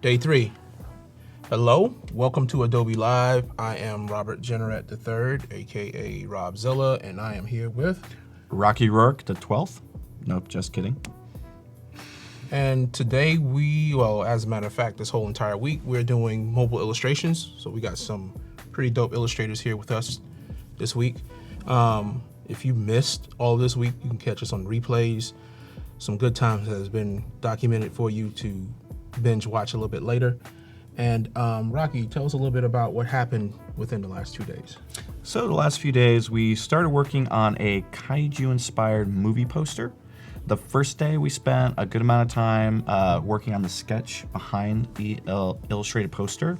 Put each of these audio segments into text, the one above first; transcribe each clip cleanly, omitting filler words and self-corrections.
Day 3. Hello, welcome to Adobe Live. I am Robert Jennerat III, aka Robzilla, and I am here with Rocky Roark the 12th. Nope, just kidding. And today as a matter of fact, this whole entire week, we're doing mobile illustrations. So we got some pretty dope illustrators here with us this week. If you missed all this week, you can catch us on replays. Some good times that has been documented for you to binge watch a little bit later. And Rocky, tell us a little bit about what happened within the last 2 days. So the last few days, we started working on a Kaijū-inspired movie poster. The first day, we spent a good amount of time working on the sketch behind the illustrated poster.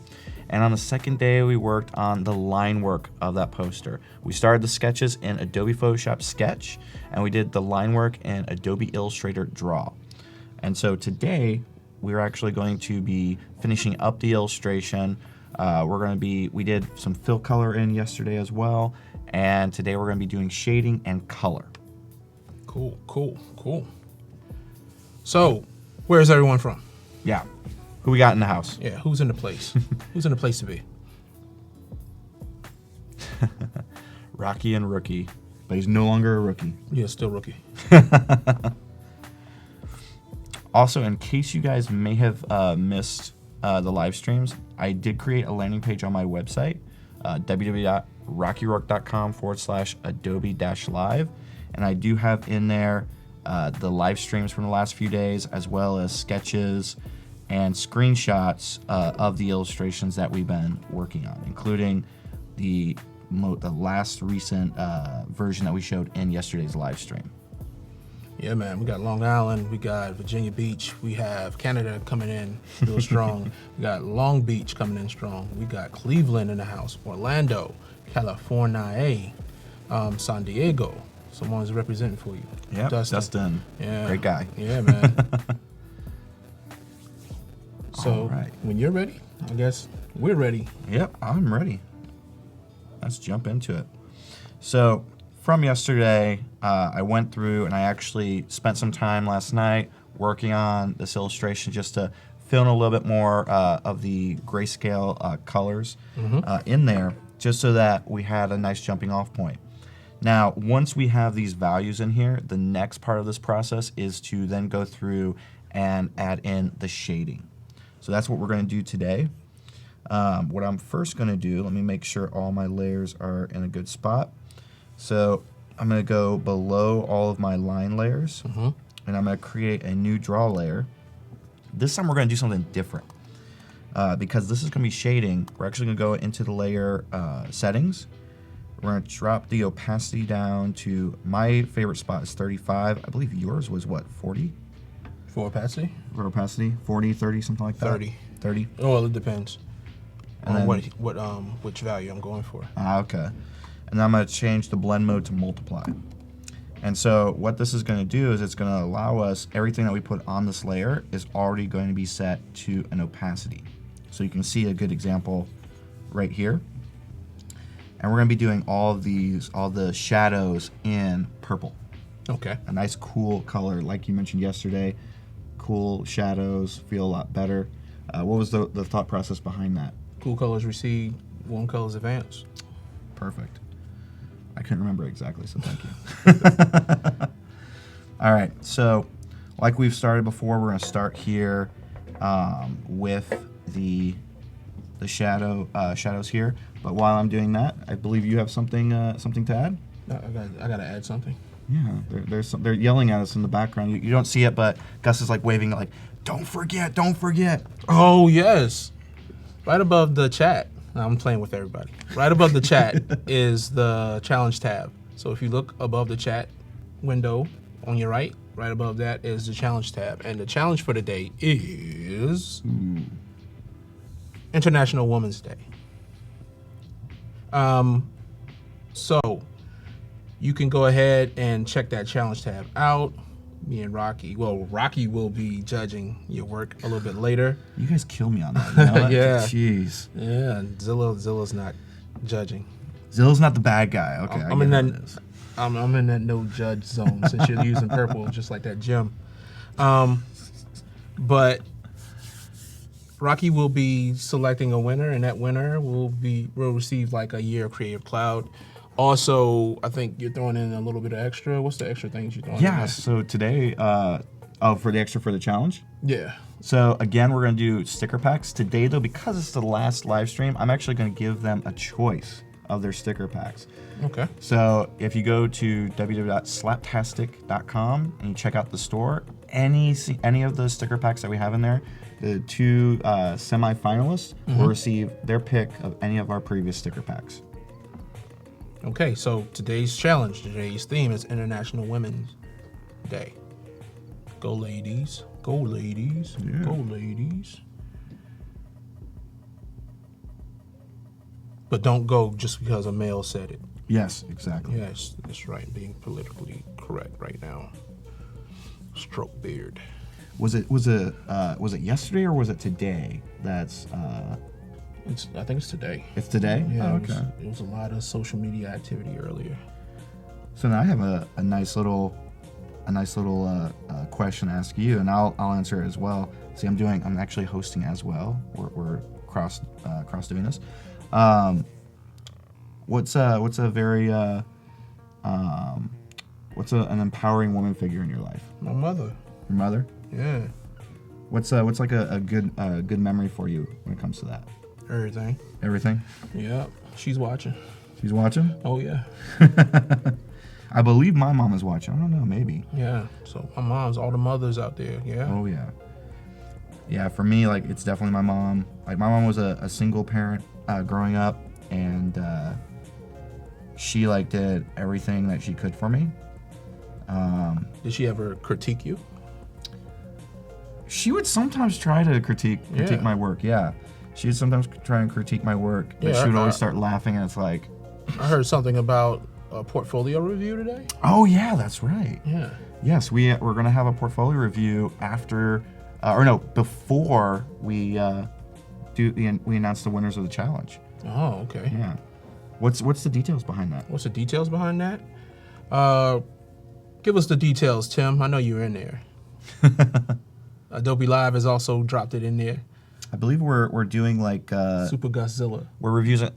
And on the second day, we worked on the line work of that poster. We started the sketches in Adobe Photoshop Sketch, and we did the line work in Adobe Illustrator Draw. And so today, we're actually going to be finishing up the illustration. We did some fill color in yesterday as well, and today we're going to be doing shading and color. Cool. So, where's everyone from? Yeah. Who we got in the house? Yeah, who's in the place? Who's in the place to be? Rocky and Rookie, but he's no longer a rookie. Yeah, still Rookie. Also, in case you guys may have missed the live streams, I did create a landing page on my website, www.rockyroark.com/Adobe-live. And I do have in there the live streams from the last few days, as well as sketches and screenshots of the illustrations that we've been working on, including the last recent version that we showed in yesterday's live stream. Yeah, man, we got Long Island, we got Virginia Beach, we have Canada coming in real strong, we got Long Beach coming in strong, we got Cleveland in the house, Orlando, California, San Diego. Someone's representing for you. Yeah, Dustin. Yeah. Great guy. Yeah, man. So, All right. When you're ready, I guess we're ready. Yep, I'm ready. Let's jump into it. So, from yesterday, I went through and I actually spent some time last night working on this illustration just to fill in a little bit more of the grayscale colors in there, just so that we had a nice jumping off point. Now, once we have these values in here, the next part of this process is to then go through and add in the shading. So that's what we're going to do today. What I'm first going to do, let me make sure all my layers are in a good spot. So I'm going to go below all of my line layers, and I'm going to create a new draw layer. This time we're going to do something different. Because this is going to be shading, we're actually going to go into the layer settings. We're going to drop the opacity down to, my favorite spot is 35. I believe yours was what, 40? For opacity? For opacity? 40, 30, something like that? 30. 30? Oh, well, it depends And on then, which value I'm going for. Okay. And then I'm going to change the blend mode to multiply. And so what this is going to do is it's going to allow us, everything that we put on this layer is already going to be set to an opacity. So you can see a good example right here. And we're going to be doing all the shadows in purple. Okay. A nice cool color, like you mentioned yesterday. Cool shadows, feel a lot better. What was the thought process behind that? Cool colors recede, warm colors advance. Perfect. I couldn't remember exactly, so thank you. All right, so like we've started before, we're going to start here with the shadows here. But while I'm doing that, I believe you have something to add. I gotta add something. Yeah, they're yelling at us in the background. You don't see it, but Gus is like waving like, "Don't forget, don't forget." Oh yes, right above the chat. I'm playing with everybody. Right above the chat is the challenge tab. So if you look above the chat window on your right above that is the challenge tab, and the challenge for the day is International Women's Day. So you can go ahead and check that challenge tab out. Me and Rocky will be judging your work a little bit later. You guys kill me on that. You know? Yeah. Jeez. Yeah, Zilla's not judging. Zilla's not the bad guy. Okay. I'm in that no judge zone since you're using purple, just like that gem. But Rocky will be selecting a winner, and that winner will receive like a year of Creative Cloud. Also, I think you're throwing in a little bit of extra. What's the extra things you're throwing in Yeah. there? So today, for the extra for the challenge. Yeah. So again, we're gonna do sticker packs today, though, because it's the last live stream. I'm actually gonna give them a choice of their sticker packs. Okay. So if you go to www.slaptastic.com and you check out the store, any of the sticker packs that we have in there, the 2 semi-finalists will receive their pick of any of our previous sticker packs. Okay, so today's theme is International Women's Day. Go ladies, go ladies, Yeah. go ladies. But don't go just because a male said it. Yes, exactly. Yes, that's right. Being politically correct right now. Stroke beard. Was it yesterday or was it today? That's I think it's today. it's today. Yeah, Oh, it okay. was a lot of social media activity earlier. So now I have a nice little question to ask you, and I'll answer it as well. See, I'm actually hosting as well. We're cross doing this. What's an empowering woman figure in your life? My mother. Your mother? Yeah. What's like a good memory for you when it comes to that? Everything. Everything? Yeah. She's watching. She's watching? Oh yeah. I believe my mom is watching. I don't know, maybe. Yeah. So my mom's all the mothers out there. Yeah. Oh yeah. Yeah, for me, like, it's definitely my mom. Like, my mom was a single parent growing up, and she like did everything that she could for me. Did she ever critique you? She would sometimes try to critique Yeah. my work. Yeah, she would sometimes try and critique my work, but Yeah, she would always start laughing, and it's like, I heard something about a portfolio review today. oh yeah, that's right. Yeah. Yes, we're gonna have a portfolio review after, before we announce the winners of the challenge. Oh, okay. Yeah. What's the details behind that? What's the details behind that? Give us the details, Tim. I know you're in there. Adobe Live has also dropped it in there. I believe we're doing like Super Godzilla. we're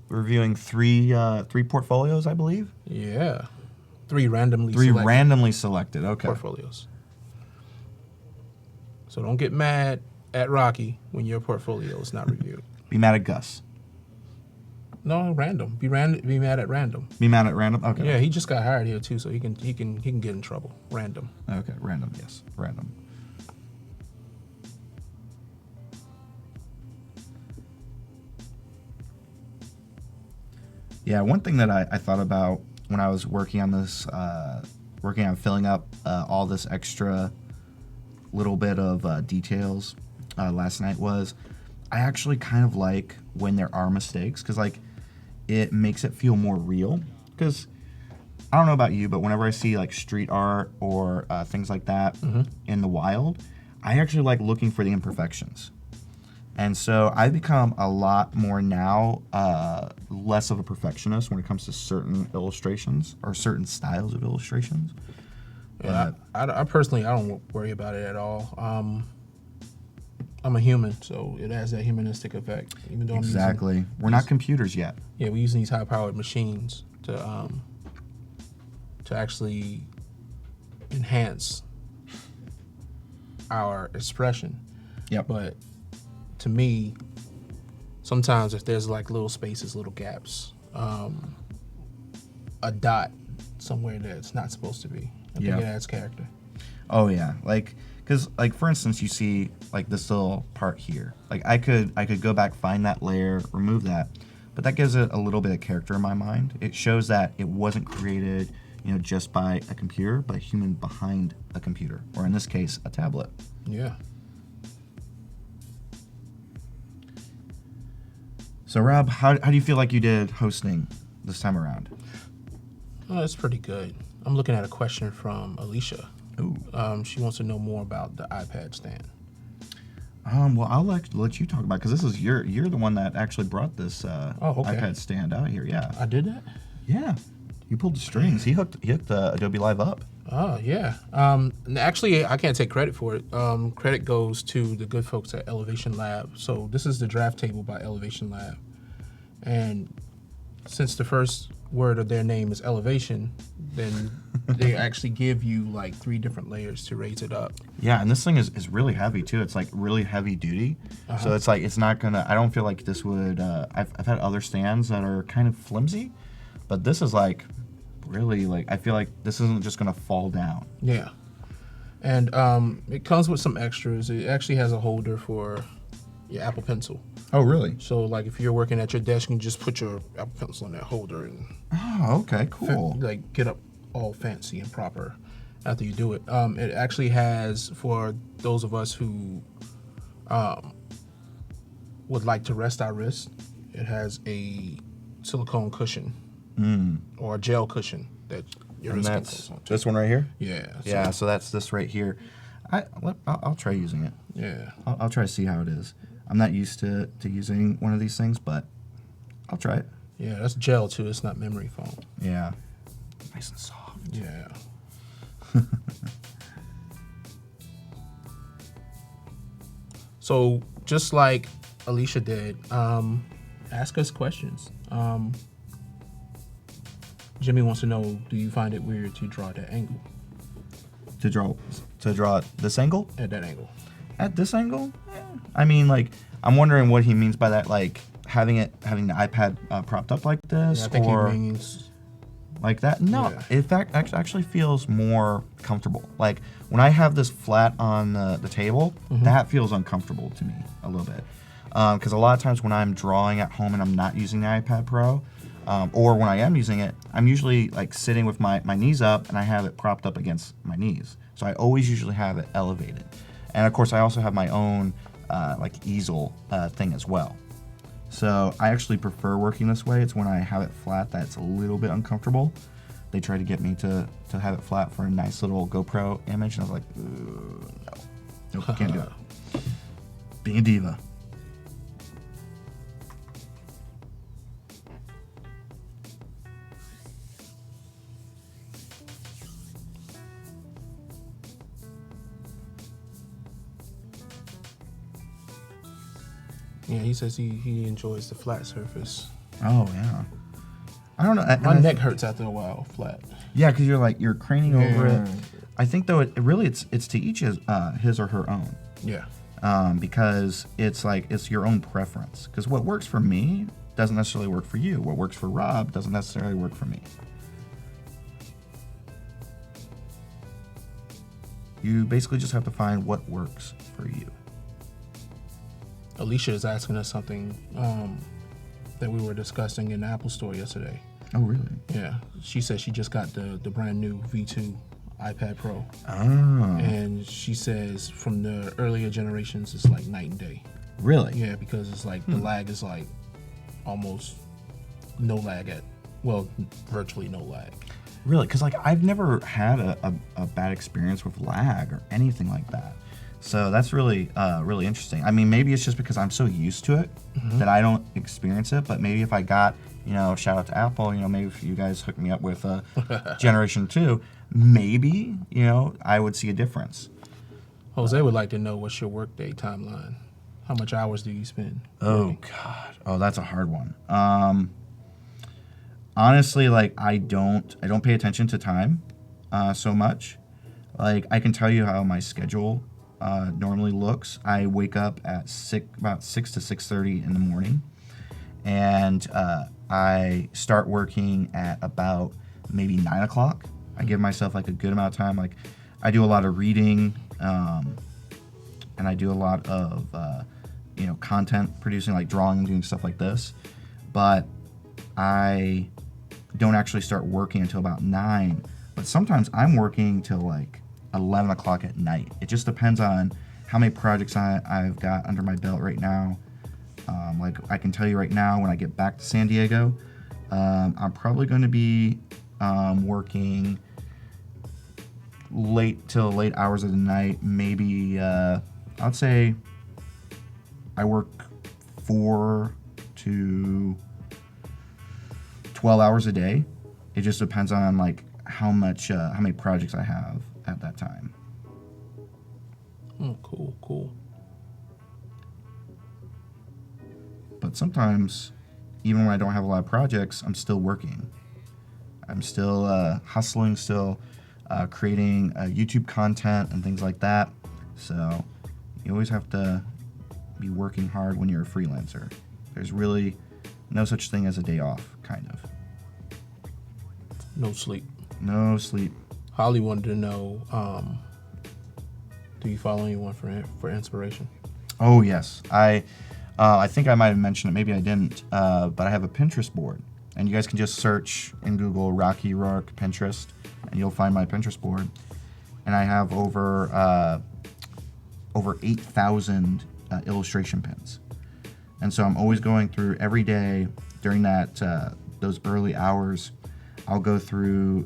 reviewing three portfolios, I believe. Yeah. Three randomly Three selected randomly selected. Okay. portfolios. So don't get mad at Rocky when your portfolio is not reviewed. Be mad at Gus. No, random. Be mad at random. Be mad at random. Okay. Yeah, he just got hired here too, so he can get in trouble. Random. Okay. Random. Yes. Random. Yeah. One thing that I thought about when I was working on this, working on filling up all this extra little bit of details last night was, I actually kind of like when there are mistakes, because like it makes it feel more real. Because I don't know about you, but whenever I see like street art or things like that in the wild, I actually like looking for the imperfections. And so I've become a lot more now less of a perfectionist when it comes to certain illustrations or certain styles of illustrations. Yeah, I personally, I don't worry about it at all. I'm a human, so it has that humanistic effect. Even though Exactly. We're not computers yet. we're using these high-powered machines to actually enhance our expression. Yep. But to me, sometimes if there's like little spaces, little gaps, a dot somewhere that's not supposed to be, I think it adds character. Oh yeah, like, because like for instance, you see like this little part here. Like I could go back, find that layer, remove that, but that gives it a little bit of character in my mind. It shows that it wasn't created, just by a computer, but a human behind a computer, or in this case, a tablet. Yeah. So Rob, how do you feel like you did hosting this time around? Oh, that's pretty good. I'm looking at a question from Alicia. Ooh. She wants to know more about the iPad stand. Well, I'll let you talk about it, because this is you're the one that actually brought this okay. iPad stand out here. Yeah. I did that? Yeah. He pulled the strings. He hooked the Adobe Live up. Oh, yeah. Actually, I can't take credit for it. Credit goes to the good folks at Elevation Lab. So this is the draft table by Elevation Lab. And since the first word of their name is elevation, then they actually give you like 3 different layers to raise it up. Yeah, and this thing is really heavy too. It's like really heavy duty. So it's like, it's not gonna, I don't feel like this would, I've had other stands that are kind of flimsy, but this is like really like, I feel like this isn't just gonna fall down. Yeah. And it comes with some extras. It actually has a holder for your Apple Pencil. Oh, really? So like if you're working at your desk, you can just put your Apple Pencil in that holder and Oh, okay, cool. like get up all fancy and proper after you do it. It actually has, for those of us who would like to rest our wrist, it has a silicone cushion or a gel cushion that your And wrist can that's close onto. this one right here? Yeah. Yeah, so that's this right here. I'll try using it. Yeah. I'll try to see how it is. I'm not used to using one of these things, but I'll try it. Yeah, that's gel too. It's not memory foam. Yeah. Nice and soft. Yeah. So just like Alicia did, ask us questions. Jimmy wants to know, do you find it weird to draw at that angle? To draw this angle? At that angle. At this angle? I mean, like, I'm wondering what he means by that, like having the iPad propped up like this, Yeah, I think or he means like that. No, Yeah. in fact, actually feels more comfortable. Like when I have this flat on the table, that feels uncomfortable to me a little bit. Because a lot of times when I'm drawing at home and I'm not using the iPad Pro, or when I am using it, I'm usually like sitting with my knees up and I have it propped up against my knees. So I always usually have it elevated. And of course I also have my own like easel thing as well. So I actually prefer working this way. It's when I have it flat that's a little bit uncomfortable. They try to get me to have it flat for a nice little GoPro image, and I was like, no. Nope, can't do it. Being a diva. Yeah, he says he enjoys the flat surface. Oh, yeah. I don't know. My neck hurts after a while, flat. Yeah, because you're craning over it. I think though it's to each his or her own. Yeah. Because it's like it's your own preference. Because what works for me doesn't necessarily work for you. What works for Rob doesn't necessarily work for me. You basically just have to find what works for you. Alicia is asking us something that we were discussing in the Apple Store yesterday. Oh, really? Yeah. She said she just got the brand new V2 iPad Pro. Oh. And she says from the earlier generations, it's like night and day. Really? Yeah, because it's like the lag is like almost no lag virtually no lag. Really? Because like I've never had a bad experience with lag or anything like that. So that's really really interesting. I mean, maybe it's just because I'm so used to it that I don't experience it. But maybe if I got, shout out to Apple, maybe if you guys hook me up with Generation 2, maybe, I would see a difference. Jose would like to know, what's your workday timeline? How much hours do you spend? Oh, working? God. Oh, that's a hard one. Honestly, like I don't pay attention to time so much. Like I can tell you how my schedule normally looks. I wake up at about 6 to 6:30 in the morning, and I start working at about maybe 9 o'clock. I give myself like a good amount of time. Like I do a lot of reading, and I do a lot of content producing, like drawing and doing stuff like this. But I don't actually start working until about 9. But sometimes I'm working till like 11 o'clock at night. It just depends on how many projects I've got under my belt right now. Like I can tell you right now, when I get back to San Diego, I'm probably going to be working late hours of the night. Maybe I'd say I work 4 to 12 hours a day. It just depends on like how many projects I have at that time. Oh, cool. But sometimes, even when I don't have a lot of projects, I'm still working. I'm still hustling, still creating YouTube content and things like that. So you always have to be working hard when you're a freelancer. There's really no such thing as a day off, kind of. No sleep. No sleep. Holly wanted to know, do you follow anyone for inspiration? Oh, yes. I think I might have mentioned it. Maybe I didn't. But I have a Pinterest board. And you guys can just search in Google Rocky Roark Pinterest, and you'll find my Pinterest board. And I have over 8,000 illustration pins. And so I'm always going through every day during those early hours. I'll go through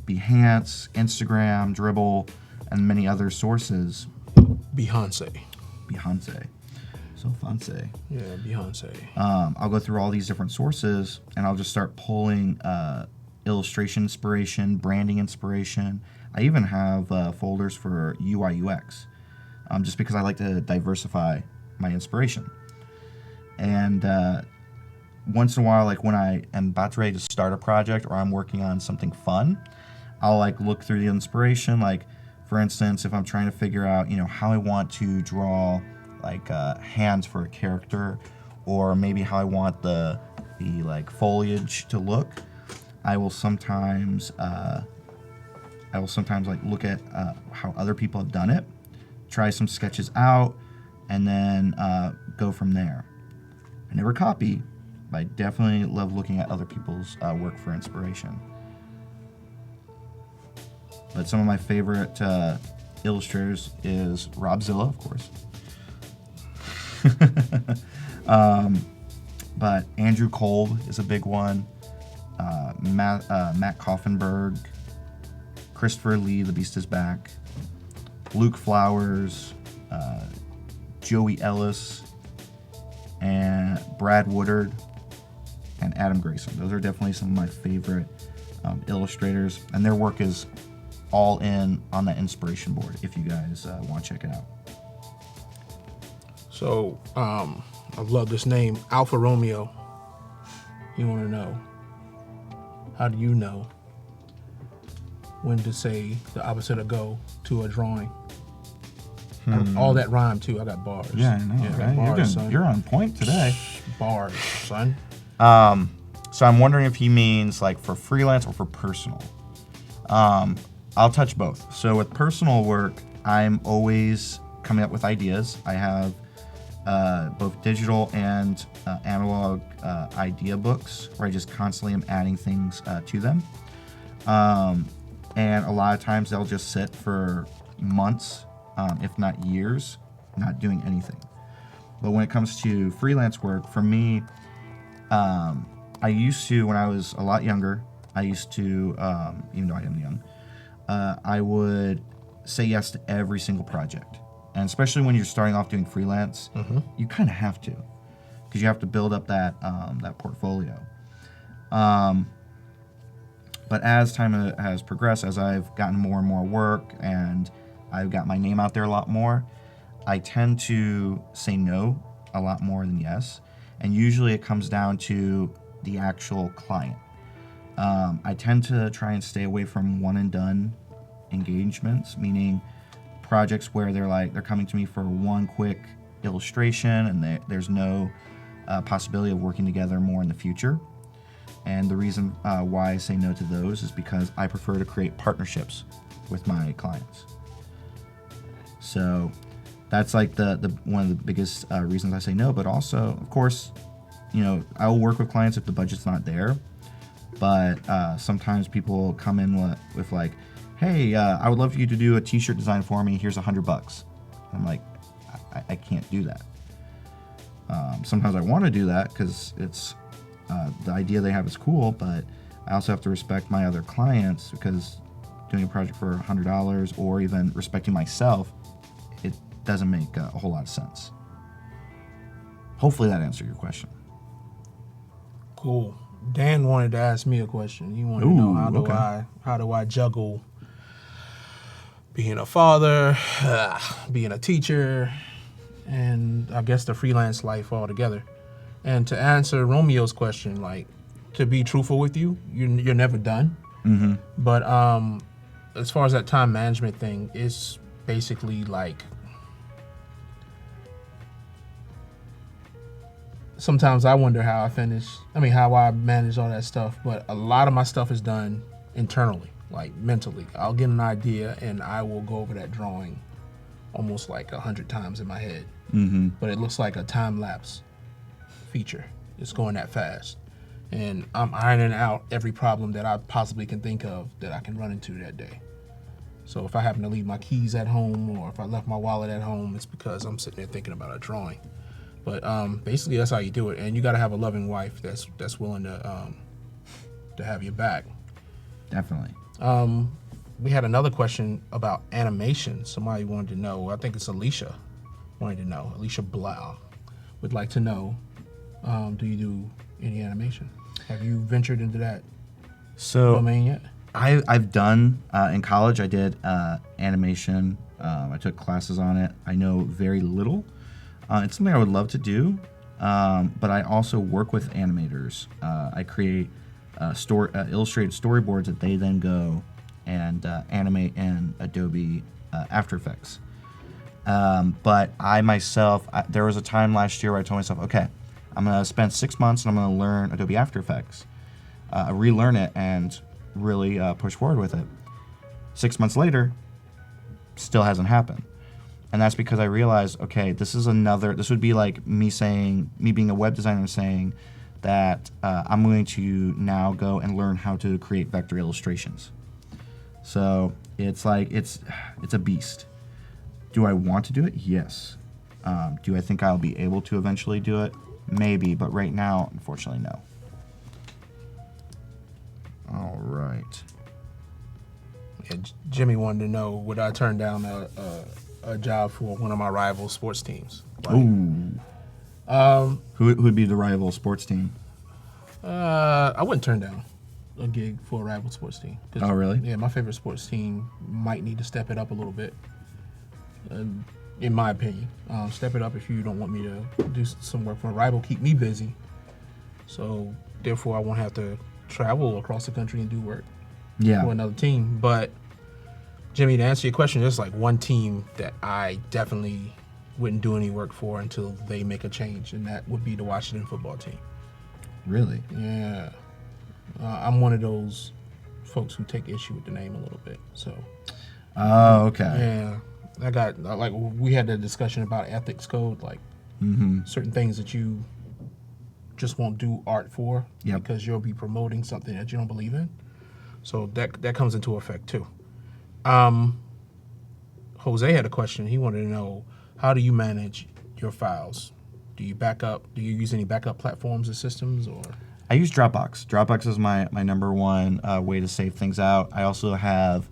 Behance, Instagram, Dribbble, and many other sources. Behance. So fancy. Yeah, Behance. I'll go through all these different sources, and I'll just start pulling illustration inspiration, branding inspiration. I even have folders for UI UX, just because I like to diversify my inspiration. And once in a while, like when I am about ready to start a project or I'm working on something fun, I'll like look through the inspiration. Like, for instance, if I'm trying to figure out, how I want to draw like hands for a character, or maybe how I want the like foliage to look, I will sometimes like look at how other people have done it, try some sketches out, and then go from there. I never copy, but I definitely love looking at other people's work for inspiration. But some of my favorite illustrators is Robzilla, of course. But Andrew Kolb is a big one. Matt Koffenberg, Christopher Lee, The Beast is Back, Luke Flowers, Joey Ellis, and Brad Woodard, and Adam Grayson. Those are definitely some of my favorite illustrators, and their work is all on that inspiration board if you guys want to check it out. So, I love this name, Alfa Romeo. You want to know, how do you know when to say the opposite of go to a drawing? All that rhyme too. I got bars. Yeah, I know, right? You're on point today. Bars, son. So I'm wondering if he means like for freelance or for personal. I'll touch both. So with personal work, I'm always coming up with ideas. I have both digital and analog idea books where I just constantly am adding things to them. And a lot of times they'll just sit for months, if not years, not doing anything. But when it comes to freelance work, for me, I used to, when I was a lot younger, even though I am young, I would say yes to every single project. And especially when you're starting off doing freelance, you kind of have to, because you have to build up that portfolio. But as time has progressed, as I've gotten more and more work and I've got my name out there a lot more, I tend to say no a lot more than yes. And usually it comes down to the actual client. I tend to try and stay away from one and done engagements, meaning projects where they're coming to me for one quick illustration and there's no possibility of working together more in the future. And the reason why I say no to those is because I prefer to create partnerships with my clients. So that's like the one of the biggest reasons I say no. But also, of course, I will work with clients if the budget's not there. But sometimes people come in with like, hey, I would love for you to do a t-shirt design for me. Here's $100. I'm like, I can't do that. Sometimes I want to do that because it's the idea they have is cool, but I also have to respect my other clients, because doing a project for $100 or even respecting myself, it doesn't make a whole lot of sense. Hopefully that answered your question. Cool. Dan wanted to ask me a question. He wanted to know okay. how do I juggle being a father, being a teacher, and I guess the freelance life altogether. And to answer Romeo's question, like, to be truthful with you, you're never done. Mm-hmm. But as far as that time management thing, it's basically like sometimes I wonder how how I manage all that stuff. But a lot of my stuff is done internally, like mentally. I'll get an idea and I will go over that drawing almost like 100 times in my head. Mm-hmm. But it looks like a time lapse feature. It's going that fast. And I'm ironing out every problem that I possibly can think of that I can run into that day. So if I happen to leave my keys at home or if I left my wallet at home, it's because I'm sitting there thinking about a drawing. But basically, that's how you do it. And you got to have a loving wife that's willing to have your back. Definitely. We had another question about animation. Somebody wanted to know. I think it's Alicia wanted to know. Alicia Blau would like to know, do you do any animation? Have you ventured into that domain yet? I've done, in college, I did animation. I took classes on it. I know very little. It's something I would love to do, but I also work with animators. I create illustrated storyboards that they then go and animate in Adobe After Effects. But I myself, there was a time last year where I told myself, okay, I'm going to spend 6 months and I'm going to learn Adobe After Effects, relearn it, and really push forward with it. 6 months later, still hasn't happened. And that's because I realized, okay, this would be like me being a web designer saying that I'm going to now go and learn how to create vector illustrations. So it's like, it's a beast. Do I want to do it? Yes. Do I think I'll be able to eventually do it? Maybe, but right now, unfortunately, no. All right. Yeah, Jimmy wanted to know, would I turn down a job for one of my rival sports teams? Like, ooh. Who would be the rival sports team? I wouldn't turn down a gig for a rival sports team. Oh, really? Yeah, my favorite sports team might need to step it up a little bit. In my opinion, step it up if you don't want me to do some work for a rival. Keep me busy, so therefore I won't have to travel across the country and do work for another team. But Jimmy, to answer your question, there's like one team that I definitely wouldn't do any work for until they make a change, and that would be the Washington football team. Really? Yeah, I'm one of those folks who take issue with the name a little bit. So. Oh, okay. Yeah. I got, like, we had the discussion about ethics code, like certain things that you just won't do art for because you'll be promoting something that you don't believe in. So that comes into effect too. Jose had a question. He wanted to know, how do you manage your files? Do you use any backup platforms or systems, or? I use Dropbox. Dropbox is my number one way to save things out. I also have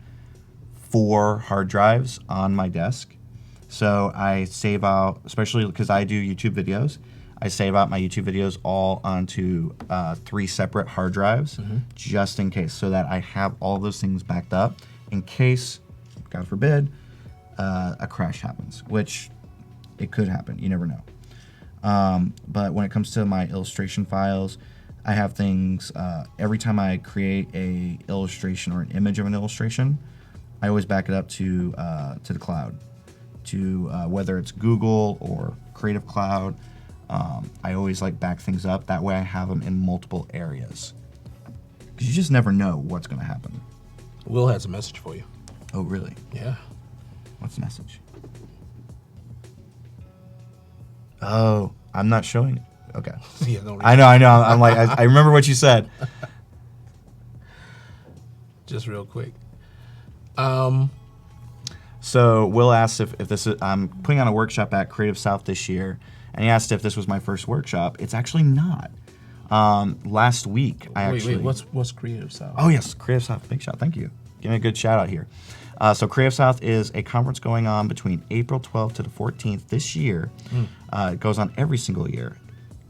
4 hard drives on my desk. So I save out, especially because I do YouTube videos, I save out my YouTube videos all onto 3 separate hard drives just in case, so that I have all those things backed up in case, God forbid, a crash happens, which it could happen. You never know. But when it comes to my illustration files, I have things, every time I create a illustration or an image of an illustration, I always back it up to the cloud, to whether it's Google or Creative Cloud. I always back things up. That way I have them in multiple areas. Because you just never know what's going to happen. Will has a message for you. Oh, really? Yeah. What's the message? Oh, I'm not showing it. Okay. Yeah, don't read I know. I'm like, I remember what you said. Just real quick. So Will asked if this is, I'm putting on a workshop at Creative South this year, and he asked if this was my first workshop. It's actually not. Last week, Wait, what's Creative South? Oh, yes, Creative South. Big shout. Thank you. Give me a good shout out here. So Creative South is a conference going on between April 12th to the 14th this year. It goes on every single year.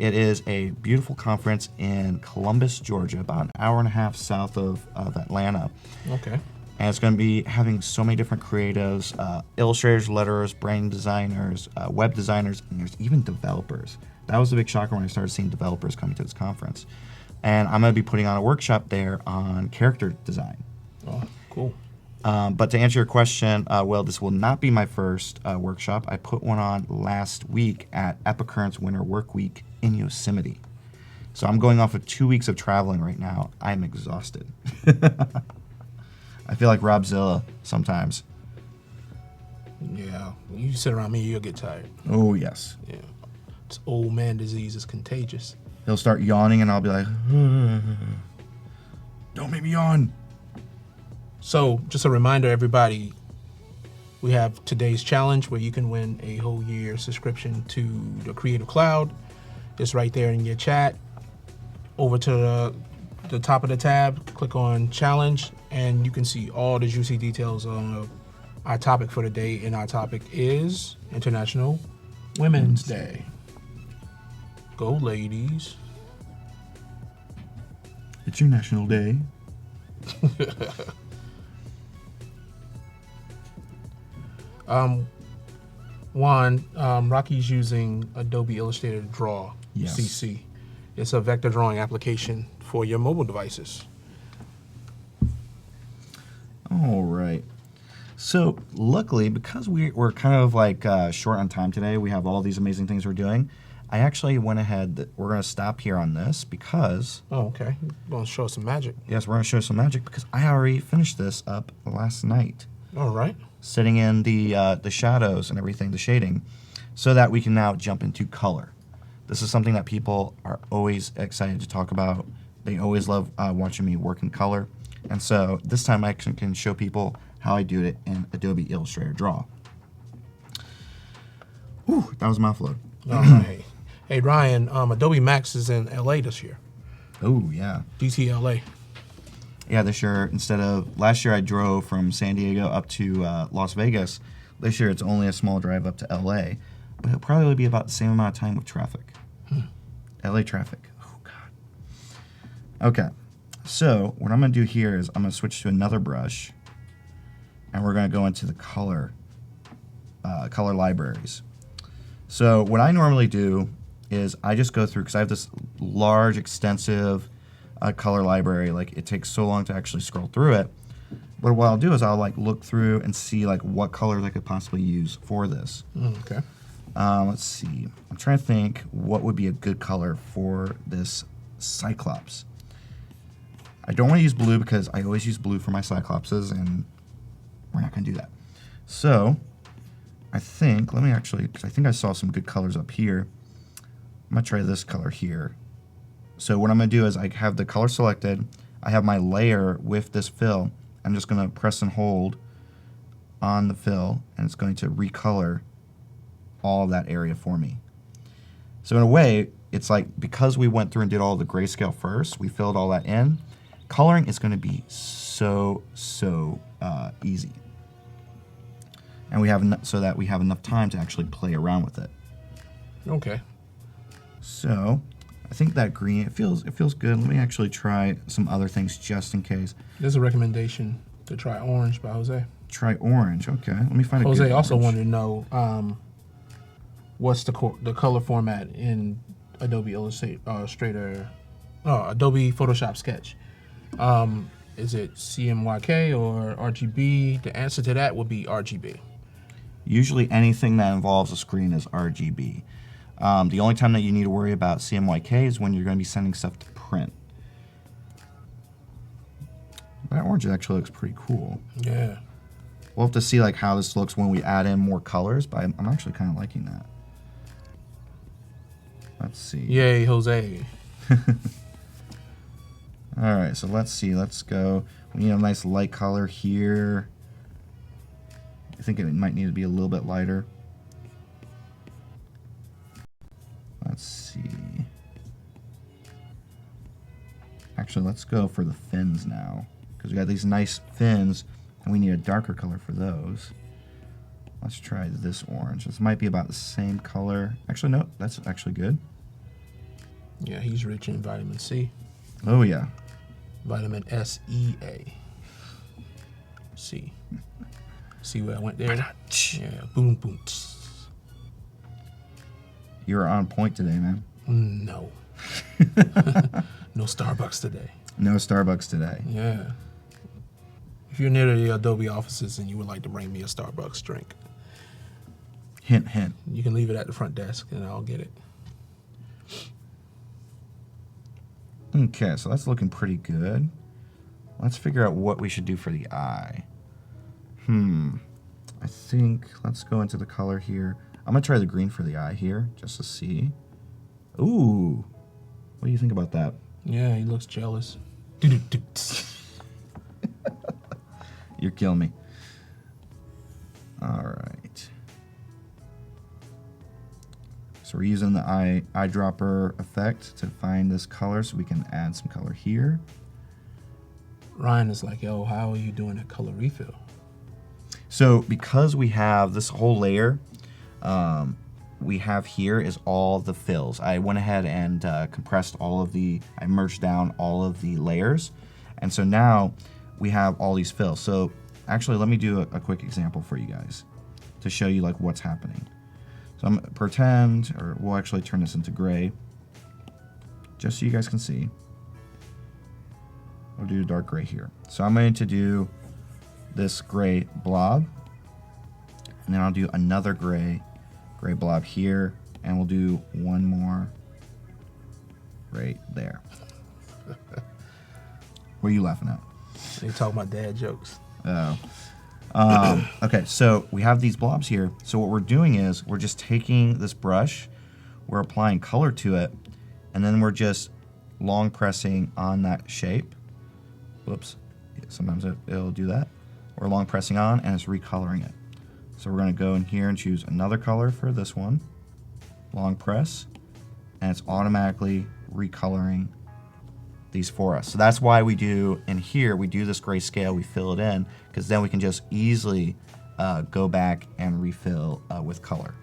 it is a beautiful conference in Columbus, Georgia, about an hour and a half south of Atlanta. Okay. And it's going to be having so many different creatives, illustrators, letterers, brand designers, web designers, and there's even developers. That was a big shocker when I started seeing developers coming to this conference. And I'm going to be putting on a workshop there on character design. Oh, cool. But to answer your question, well, this will not be my first workshop. I put one on last week at Epicurrent's Winter Work Week in Yosemite. So I'm going off of 2 weeks of traveling right now. I'm exhausted. I feel like Robzilla sometimes. Yeah, you sit around me, you'll get tired. Oh, yes. Yeah, it's old man disease is contagious. He'll start yawning and I'll be like, don't make me yawn. So, just a reminder, everybody, we have today's challenge where you can win a whole year subscription to the Creative Cloud. It's right there in your chat. Over to the top of the tab, click on challenge, and you can see all the juicy details on our topic for the day. And our topic is International Women's Day. Go, ladies. It's your national day. Juan, Rocky's using Adobe Illustrator Draw, Yes. CC. It's a vector drawing application for your mobile devices. All right. So luckily, because we're kind of like short on time today, we have all these amazing things we're doing. I actually went ahead. We're going to stop here on this because... Oh, okay. You're going to show us some magic. Yes, we're going to show some magic because I already finished this up last night. All right. Sitting in the shadows and everything, the shading, so that we can now jump into color. This is something that people are always excited to talk about. They always love watching me work in color. And so this time I can show people how I do it in Adobe Illustrator Draw. Whew, that was a mouthful. All right. Hey, Ryan, Adobe Max is in LA this year. Oh, yeah. DTLA. Yeah, this year, last year I drove from San Diego up to Las Vegas. This year it's only a small drive up to LA, but it'll probably be about the same amount of time with traffic. LA traffic. Oh, God. Okay, so what I'm going to do here is I'm going to switch to another brush, and we're going to go into the color libraries. So what I normally do is I just go through, because I have this large, extensive color library. Like, it takes so long to actually scroll through it. But what I'll do is I'll like look through and see like what colors I could possibly use for this. Okay. Let's see. I'm trying to think what would be a good color for this Cyclops. I don't want to use blue because I always use blue for my Cyclopses, and we're not going to do that. So I think, because I think I saw some good colors up here. I'm going to try this color here. So what I'm going to do is I have the color selected. I have my layer with this fill. I'm just going to press and hold on the fill, and it's going to recolor all of that area for me. So in a way, it's like because we went through and did all the grayscale first, we filled all that in, coloring is going to be so easy. And we have so that we have enough time to actually play around with it. Okay. So I think that green, it feels good. Let me actually try some other things just in case. There's a recommendation to try orange by Jose. Try orange. Okay, let me find a Jose good also orange. wanted to know what's the color format in Adobe Illustrator, Adobe Photoshop Sketch. Is it CMYK or RGB? The answer to that would be RGB. Usually anything that involves a screen is RGB. The only time that you need to worry about CMYK is when you're going to be sending stuff to print. That orange actually looks pretty cool. Yeah. We'll have to see like how this looks when we add in more colors, but I'm actually kind of liking that. Let's see. Yay, Jose. All right, so let's see. Let's go. We need a nice light color here. I think it might need to be a little bit lighter. Let's see. Actually, let's go for the fins now, because we got these nice fins, and we need a darker color for those. Let's try this orange. This might be about the same color. Actually, no, that's actually good. Yeah, he's rich in vitamin C. Oh, yeah. Vitamin SEA. C. See where I went there? Yeah, boom, boom. You're on point today, man. No. No Starbucks today. No Starbucks today. Yeah. If you're near the Adobe offices and you would like to bring me a Starbucks drink, Hint, hint. you can leave it at the front desk and I'll get it. Okay, so that's looking pretty good. Let's figure out what we should do for the eye. I think, let's go into the color here. I'm going to try the green for the eye here, just to see. Ooh. What do you think about that? Yeah, he looks jealous. You're killing me. All right. So we're using the eyedropper effect to find this color, so we can add some color here. Ryan is like, yo, how are you doing a color refill? So because we have this whole layer, we have here is all the fills. I went ahead and compressed I merged down all of the layers. And so now we have all these fills. So actually, let me do a quick example for you guys to show you like what's happening. So I'm gonna pretend, or we'll actually turn this into gray, just so you guys can see. We'll do a dark gray here. So I'm going to do this gray blob, and then I'll do another gray blob here, and we'll do one more right there. What are you laughing at? They talk about dad jokes. Oh. Okay, so we have these blobs here. So what we're doing is we're just taking this brush, we're applying color to it, and then we're just long pressing on that shape. Whoops. Sometimes it'll do that. We're long pressing on, and it's recoloring it. So we're going to go in here and choose another color for this one. Long press, and it's automatically recoloring these for us. So that's why we do in here, we do this grayscale, we fill it in, because then we can just easily go back and refill with color.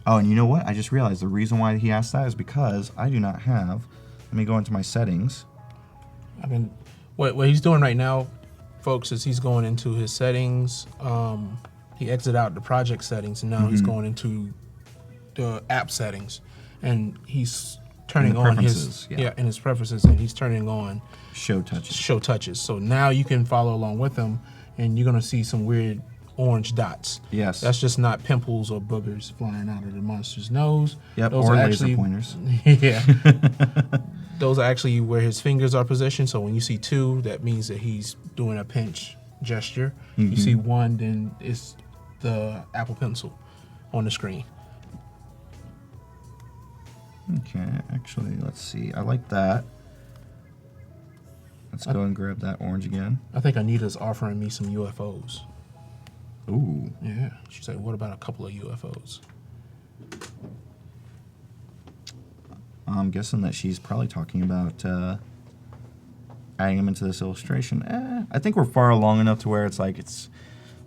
Oh, and you know what? I just realized the reason why he asked that is because I do not have, let me go into my settings. What he's doing right now, folks, is he's going into his settings. He exited out the project settings, and now he's going into the app settings, and he's turning on his in his preferences, and he's turning on show touches. Show touches. So now you can follow along with him, and you're gonna see some weird orange dots. Yes. That's just not pimples or boogers flying out of the monster's nose. Yep. Those or are laser actually, pointers. Yeah. Those are actually where his fingers are positioned. So when you see two, that means that he's doing a pinch gesture. You see one, then it's the Apple Pencil on the screen. Okay, actually, let's see. I like that. Let's go and grab that orange again. I think Anita's offering me some UFOs. Ooh. Yeah. She's like, what about a couple of UFOs? I'm guessing that she's probably talking about adding them into this illustration. I think we're far along enough to where it's like it's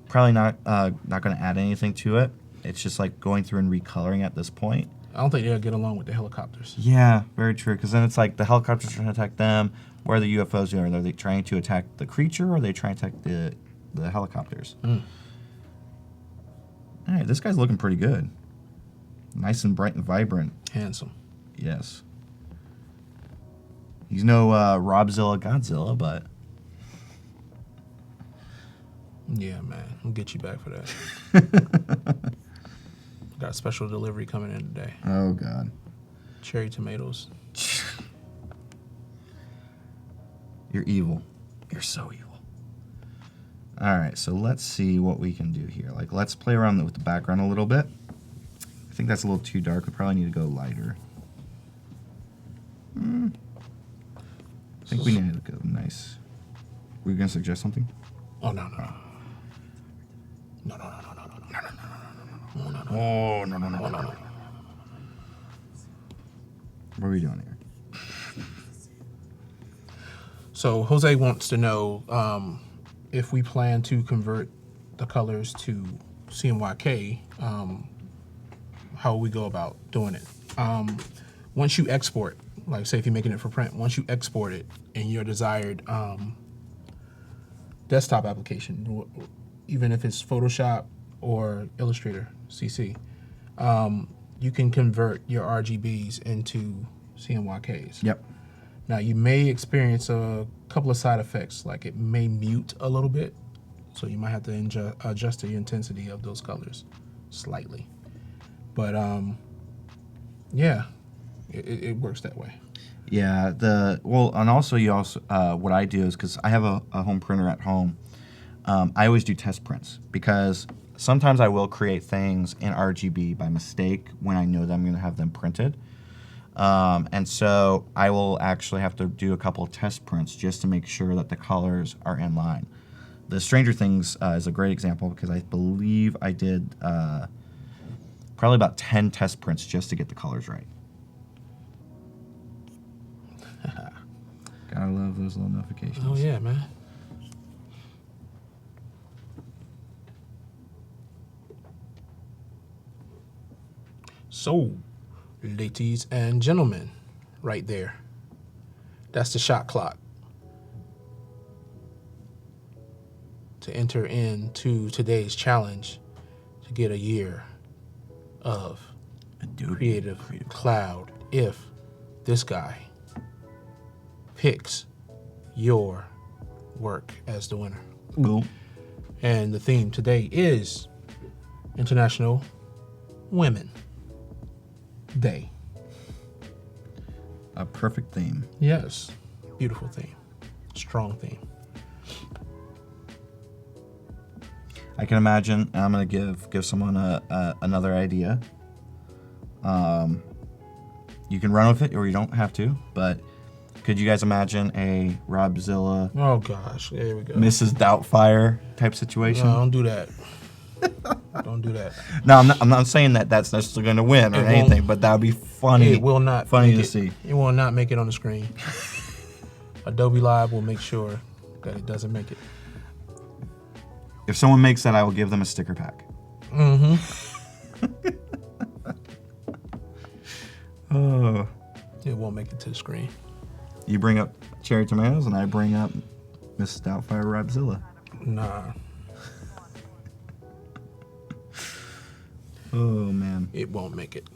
probably not going to add anything to it. It's just like going through and recoloring at this point. I don't think they'll get along with the helicopters. Yeah, very true. Because then it's like the helicopters are trying to attack them. Where are the UFOs doing? Are they trying to attack the creature, or are they trying to attack the helicopters? All right, this guy's looking pretty good. Nice and bright and vibrant. Handsome. Yes. He's no Robzilla Godzilla, but... Yeah, man. I'll get you back for that. Got a special delivery coming in today. Oh, God. Cherry tomatoes. You're evil. You're so evil. All right, so let's see what we can do here. Like, let's play around with the background a little bit. I think that's a little too dark. We probably need to go lighter. I think we need to go nice. Were you going to suggest something? Oh, no. No. Oh, no. What are we doing here? So Jose wants to know if we plan to convert the colors to CMYK, how we go about doing it. Once you export, like say if you're making it for print, once you export it in your desired desktop application, even if it's Photoshop or Illustrator CC, you can convert your RGBs into CMYKs. Yep. Now you may experience a couple of side effects, like it may mute a little bit, so you might have to adjust the intensity of those colors slightly. But yeah, it works that way. Yeah. And also what I do is, because I have a home printer at home, I always do test prints, because sometimes I will create things in RGB by mistake when I know that I'm going to have them printed. And so I will actually have to do a couple of test prints just to make sure that the colors are in line. The Stranger Things is a great example, because I believe I did probably about 10 test prints just to get the colors right. Gotta love those little notifications. Oh yeah, man. So, ladies and gentlemen, right there. That's the shot clock to enter into today's challenge to get a year of Adobe Creative Cloud if this guy picks your work as the winner. Boom. And the theme today is International Women Day. A perfect theme. Yes, beautiful theme, strong theme. I can imagine, and I'm going to give someone another idea. You can run with it, or you don't have to, but could you guys imagine a Robzilla, Oh gosh, there we go. Mrs. Doubtfire type situation? No, don't do that. Don't do that. No, I'm not saying that that's necessarily going to win or It anything, won't- but that would be funny. It will not. Funny make to it. see. It will not make it on the screen. Adobe Live will make sure that it doesn't make it. If someone makes that, I will give them a sticker pack. Mm-hmm. Oh. It won't make it to the screen. You bring up cherry tomatoes, and I bring up Mrs. Doubtfire Robzilla. Nah, Oh, man. it won't make it.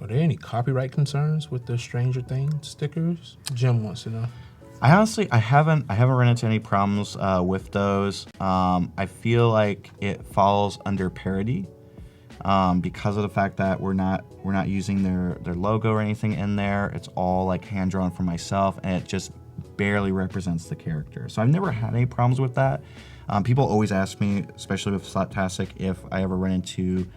Are there any copyright concerns with the Stranger Things stickers? Jim wants to know. I haven't run into any problems with those. I feel like it falls under parody because of the fact that we're not using their logo or anything in there. It's all like hand drawn from myself, and it just barely represents the character. So I've never had any problems with that. People always ask me, especially with Slaptastic, if I ever run into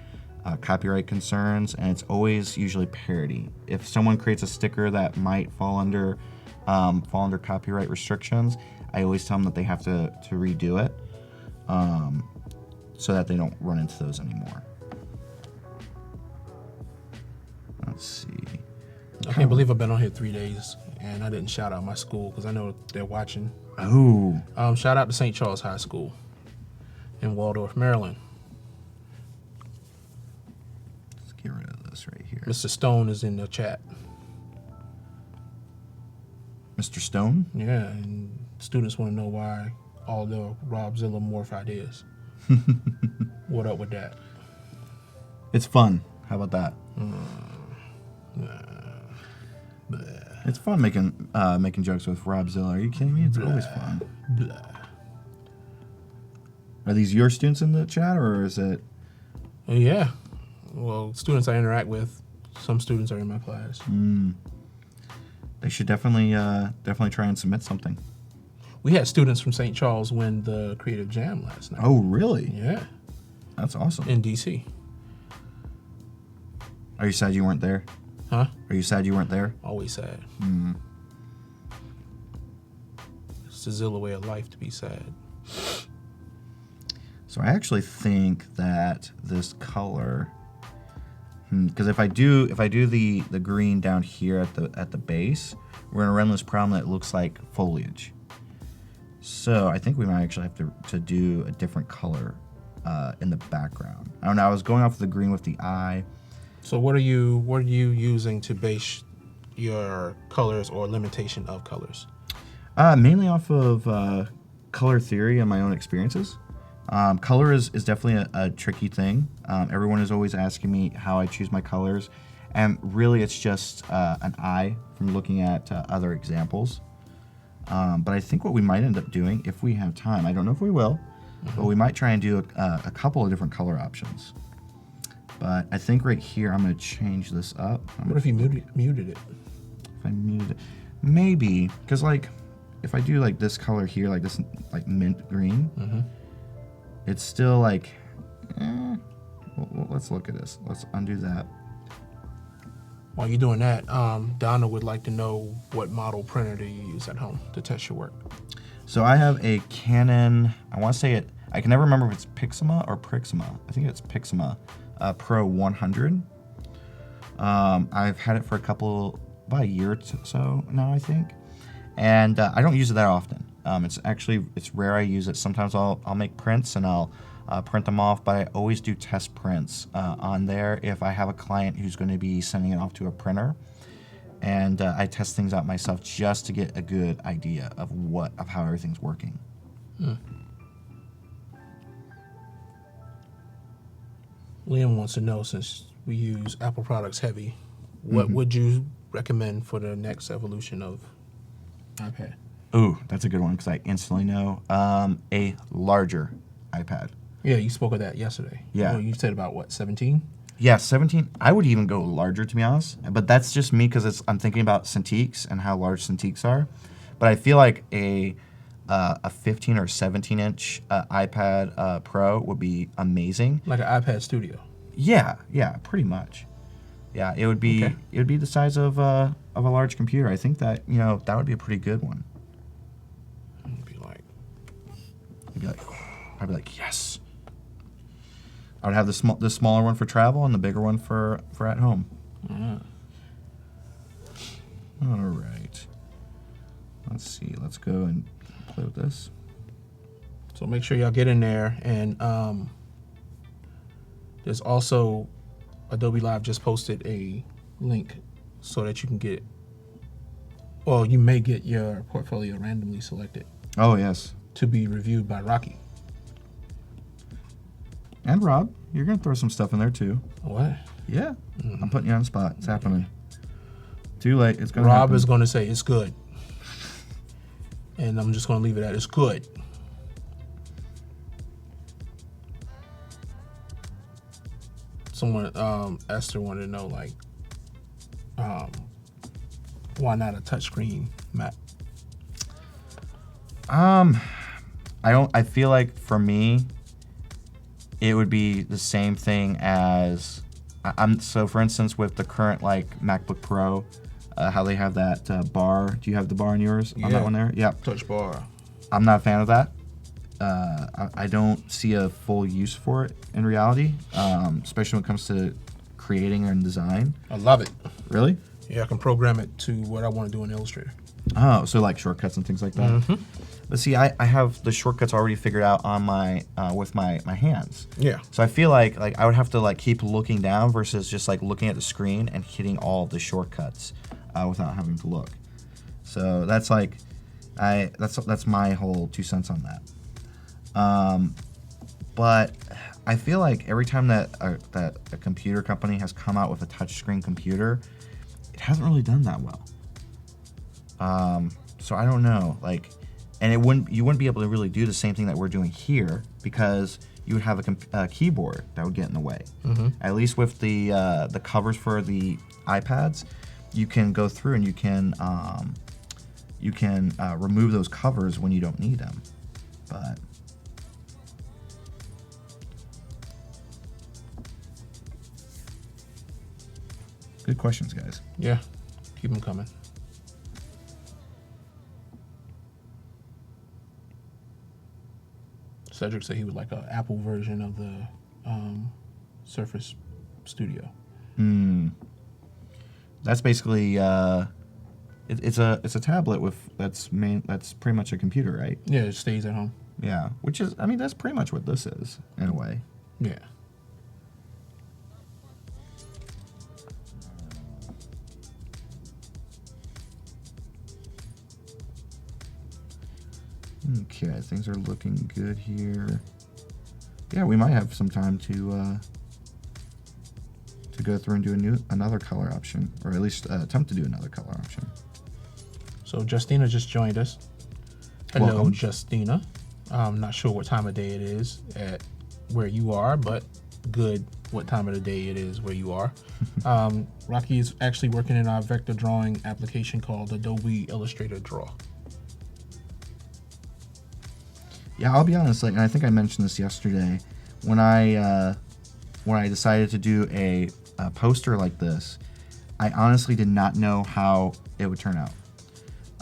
copyright concerns, and it's always usually parody. If someone creates a sticker that might fall under copyright restrictions, I always tell them that they have to redo it so that they don't run into those anymore. Let's see. I can't believe I've been on here 3 days and I didn't shout out my school because I know they're watching. Oh, Shout out to St. Charles High School in Waldorf, Maryland. let's get rid of this right here. Mr. Stone is in the chat. Mr. Stone? Yeah, and students want to know why all the Robzilla morph ideas. What up with that? It's fun. How about that? It's fun making jokes with Robzilla. Are you kidding me? It's always fun. Blah. Are these your students in the chat, or is it? Yeah. Well, students I interact with, some students are in my class. They should definitely try and submit something. We had students from St. Charles win the Creative Jam last night. Oh, really? Yeah, That's awesome. in DC. Are you sad you weren't there? Huh? Are you sad you weren't there? Always sad. It's the Zilla way of life to be sad. So I actually think that this color, Because if I do the green down here at the base, we're gonna run this problem that looks like foliage. So I think we might actually have to do a different color in the background. I don't know. I was going off the green with the eye. So what are you using to base your colors or limitation of colors? Mainly off of color theory and my own experiences. Color is definitely a tricky thing. Everyone is always asking me how I choose my colors, and really it's just an eye from looking at other examples. But I think what we might end up doing, if we have time, I don't know if we will, but we might try and do a couple of different color options. But I think right here I'm going to change this up. What if you muted it? If I muted it, maybe, because like if I do like this color here, like this like mint green, it's still like, well, let's look at this. Let's undo that. While you're doing that, Donna would like to know what model printer do you use at home to test your work? So I have a Canon, I want to say it, I can never remember if it's Pixma or Prixma. I think it's Pixma Pro 100. I've had it for about a year or so now, I think. And I don't use it that often. It's rare I use it. Sometimes I'll make prints and I'll print them off, but I always do test prints on there if I have a client who's going to be sending it off to a printer. And I test things out myself just to get a good idea of how everything's working. Liam wants to know, since we use Apple products heavy, what would you recommend for the next evolution of iPad? Ooh, that's a good one because I instantly know. A larger iPad. Yeah, you spoke of that yesterday. Yeah. You said about what, 17? Yeah, 17. I would even go larger, to be honest. But that's just me because I'm thinking about Cintiqs and how large Cintiqs are. But I feel like a 15 or 17 inch iPad Pro would be amazing. Like an iPad Studio. Yeah, pretty much. Yeah, it would be the size of a large computer. I think that that would be a pretty good one. I'd be like, yes. I would have the smaller one for travel and the bigger one for at home. All right. Let's see. Let's go and play with this. So make sure y'all get in there, and there's also Adobe Live just posted a link so that you can get, well, you may get your portfolio randomly selected Oh yes. to be reviewed by Rocky. And Rob, you're gonna throw some stuff in there too. What? Yeah. I'm putting you on the spot. It's happening. Too late. It's gonna Rob happen. is going to say it's good, and I'm just going to leave it at it's good. Someone, Esther, wanted to know, like, why not a touchscreen Mac? I feel like for me, it would be the same thing as so for instance with the current like MacBook Pro, how they have that bar. Do you have the bar in yours on that one there? Yeah. Touch bar. I'm not a fan of that. I don't see a full use for it in reality, especially when it comes to creating and design. I love it. Really? Yeah, I can program it to what I want to do in Illustrator. Oh, so like shortcuts and things like that. But see, I have the shortcuts already figured out on my with my hands. Yeah. So I feel like I would have to like keep looking down versus just like looking at the screen and hitting all the shortcuts without having to look. So that's like that's my whole 2 cents on that. But I feel like every time that a computer company has come out with a touchscreen computer, it hasn't really done that well. So I don't know, like, and you wouldn't be able to really do the same thing that we're doing here because you would have a keyboard that would get in the way. At least with the covers for the iPads, you can go through and you can remove those covers when you don't need them. But good questions, guys. Yeah. Keep them coming. Cedric said he would like an Apple version of the Surface Studio. That's basically it's a tablet with that's pretty much a computer, right? Yeah, it stays at home. Yeah, which is, I mean, that's pretty much what this is in a way. Yeah. Okay, things are looking good here. Yeah, we might have some time to go through and do another color option, or at least attempt to do another color option. So Justina just joined us. Hello, Welcome. Justina. I'm not sure what time of day it is at where you are, but good what time of the day it is where you are. Rocky is actually working in our vector drawing application called Adobe Illustrator Draw. Yeah, I'll be honest, like, and I think I mentioned this yesterday, when I decided to do a poster like this, I honestly did not know how it would turn out.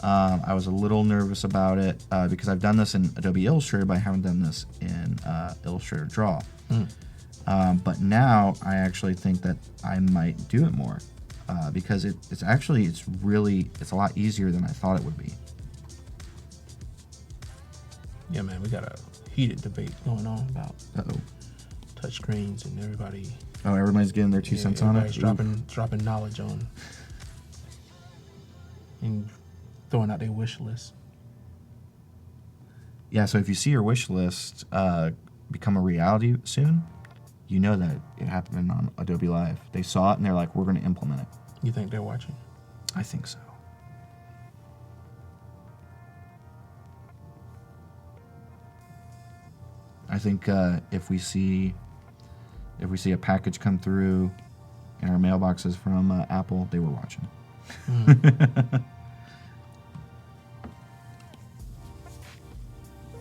I was a little nervous about it because I've done this in Adobe Illustrator, but I haven't done this in Illustrator Draw. But now I actually think that I might do it more because it's a lot easier than I thought it would be. Yeah, man, we got a heated debate going on about Uh-oh. touchscreens and everybody. Oh, everybody's getting their 2 cents on it? Everybody's dropping knowledge on and throwing out their wish list. Yeah, so if you see your wish list become a reality soon, you know that it happened on Adobe Live. They saw it and they're like, we're going to implement it. You think they're watching? I think so. I think if we see a package come through in our mailboxes from Apple, they were watching.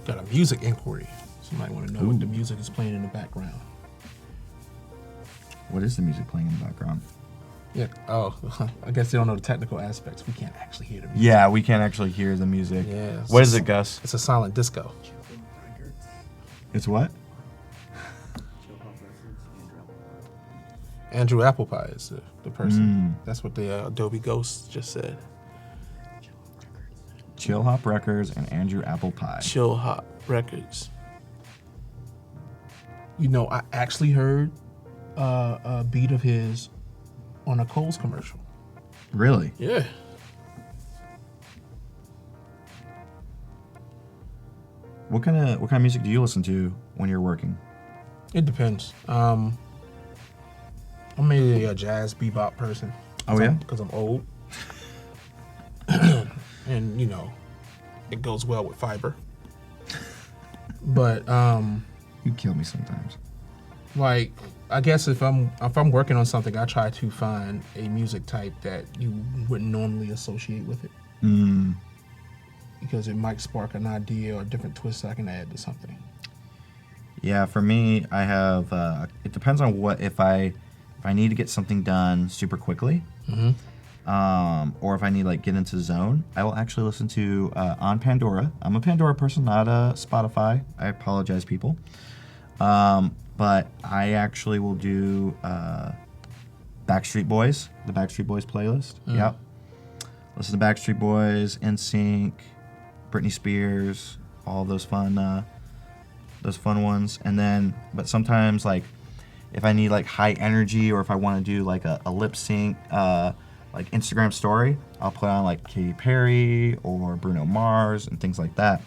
Got a music inquiry. Somebody want to know what the music is playing in the background. What is the music playing in the background? Yeah. Oh, I guess they don't know the technical aspects. We can't actually hear the music. Yeah, we can't actually hear the music. Yeah. What is it, Gus? It's a silent disco. It's what? Andrew Applepie is the person. That's what the Adobe Ghost just said. Chill Hop Records and Andrew Applepie. Chill Hop Records. You know, I actually heard a beat of his on a Kohl's commercial. Really? Yeah. What kind of music do you listen to when you're working? It depends. I'm mainly a jazz bebop person. Oh, yeah? Because I'm old. And, you know, it goes well with fiber. But, You kill me sometimes. like, I guess if I'm working on something, I try to find a music type that you wouldn't normally associate with it. Because it might spark an idea or a different twist I can add to something. Yeah, for me, I have. It depends on what if I need to get something done super quickly, or if I need like get into zone, I will actually listen to on Pandora. I'm a Pandora person, not a Spotify. I apologize, people. But I actually will do Backstreet Boys, the Backstreet Boys playlist. Yep. Listen to Backstreet Boys, NSYNC, Britney Spears, all those fun ones. And then, but sometimes like if I need like high energy or if I want to do like a lip sync, like Instagram story, I'll put on like Katy Perry or Bruno Mars and things like that.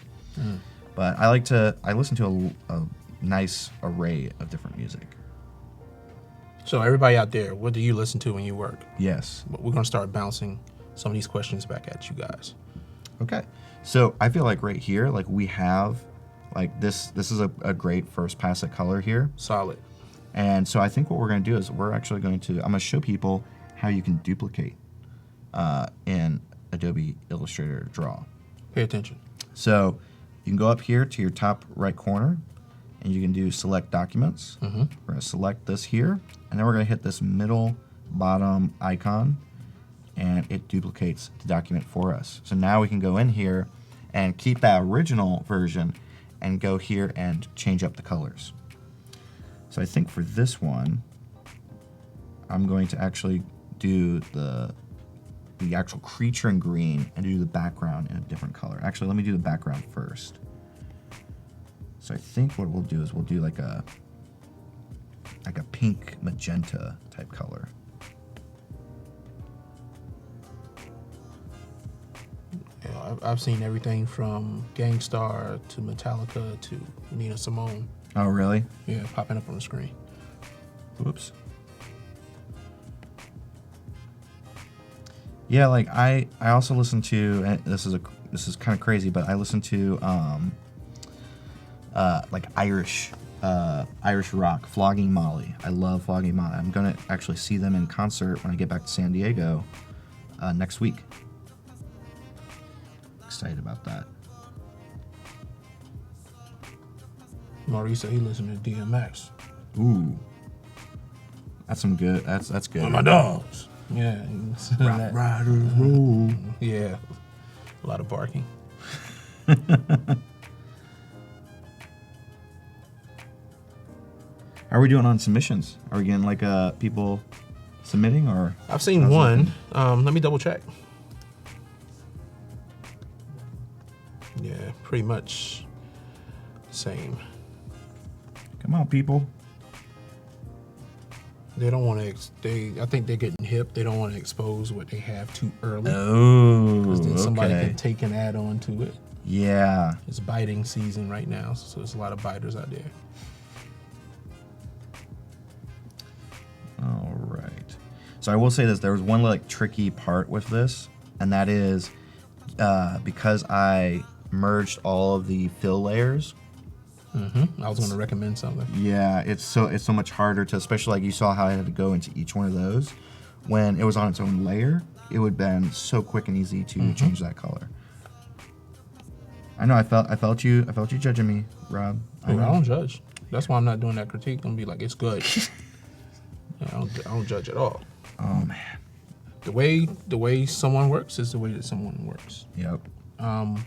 But I listen to a nice array of different music. So everybody out there, what do you listen to when you work? Yes. We're going to start bouncing some of these questions back at you guys. Okay. So I feel like right here, like we have, like this is a great first pass at color here. Solid. And so I think what we're going to do is I'm going to show people how you can duplicate in Adobe Illustrator Draw. Pay attention. So you can go up here to your top right corner and you can do select documents. We're going to select this here and then we're going to hit this middle bottom icon and it duplicates the document for us. So now we can go in here and keep that original version and go here and change up the colors. So I think for this one, I'm going to actually do the actual creature in green and do the background in a different color. Actually, let me do the background first. So I think what we'll do is we'll do like a pink magenta type color. Yeah, I've seen everything from Gangstar to Metallica to Nina Simone. Oh, really? Yeah, popping up on the screen. Whoops. Yeah, like I also listen to, and this is kind of crazy, but I listen to like Irish rock, Flogging Molly. I love Flogging Molly. I'm gonna actually see them in concert when I get back to San Diego next week. Excited about that. Maurice said he listened to DMX. Ooh, that's some good. That's good. My dogs. Yeah. Rock Riders roll. Yeah. A lot of barking. How are we doing on submissions? Are we getting like people submitting or? I've seen one. Let me double check. Yeah, pretty much same. Come on, people. They don't want to. I think they're getting hip. They don't want to expose what they have too early. Oh, Because then somebody okay. can take an add on to it. Yeah. It's biting season right now, so there's a lot of biters out there. All right. So I will say this: there was one like tricky part with this, and that is because I merged all of the fill layers. I was going to recommend something. Yeah, it's so much harder to, especially like you saw how I had to go into each one of those. When it was on its own layer, it would have been so quick and easy to change that color. I know. I felt you judging me, Rob. I don't judge. That's why I'm not doing that critique. I'm gonna be like, it's good. I don't judge at all. Oh man. The way someone works is the way that someone works. Yep. And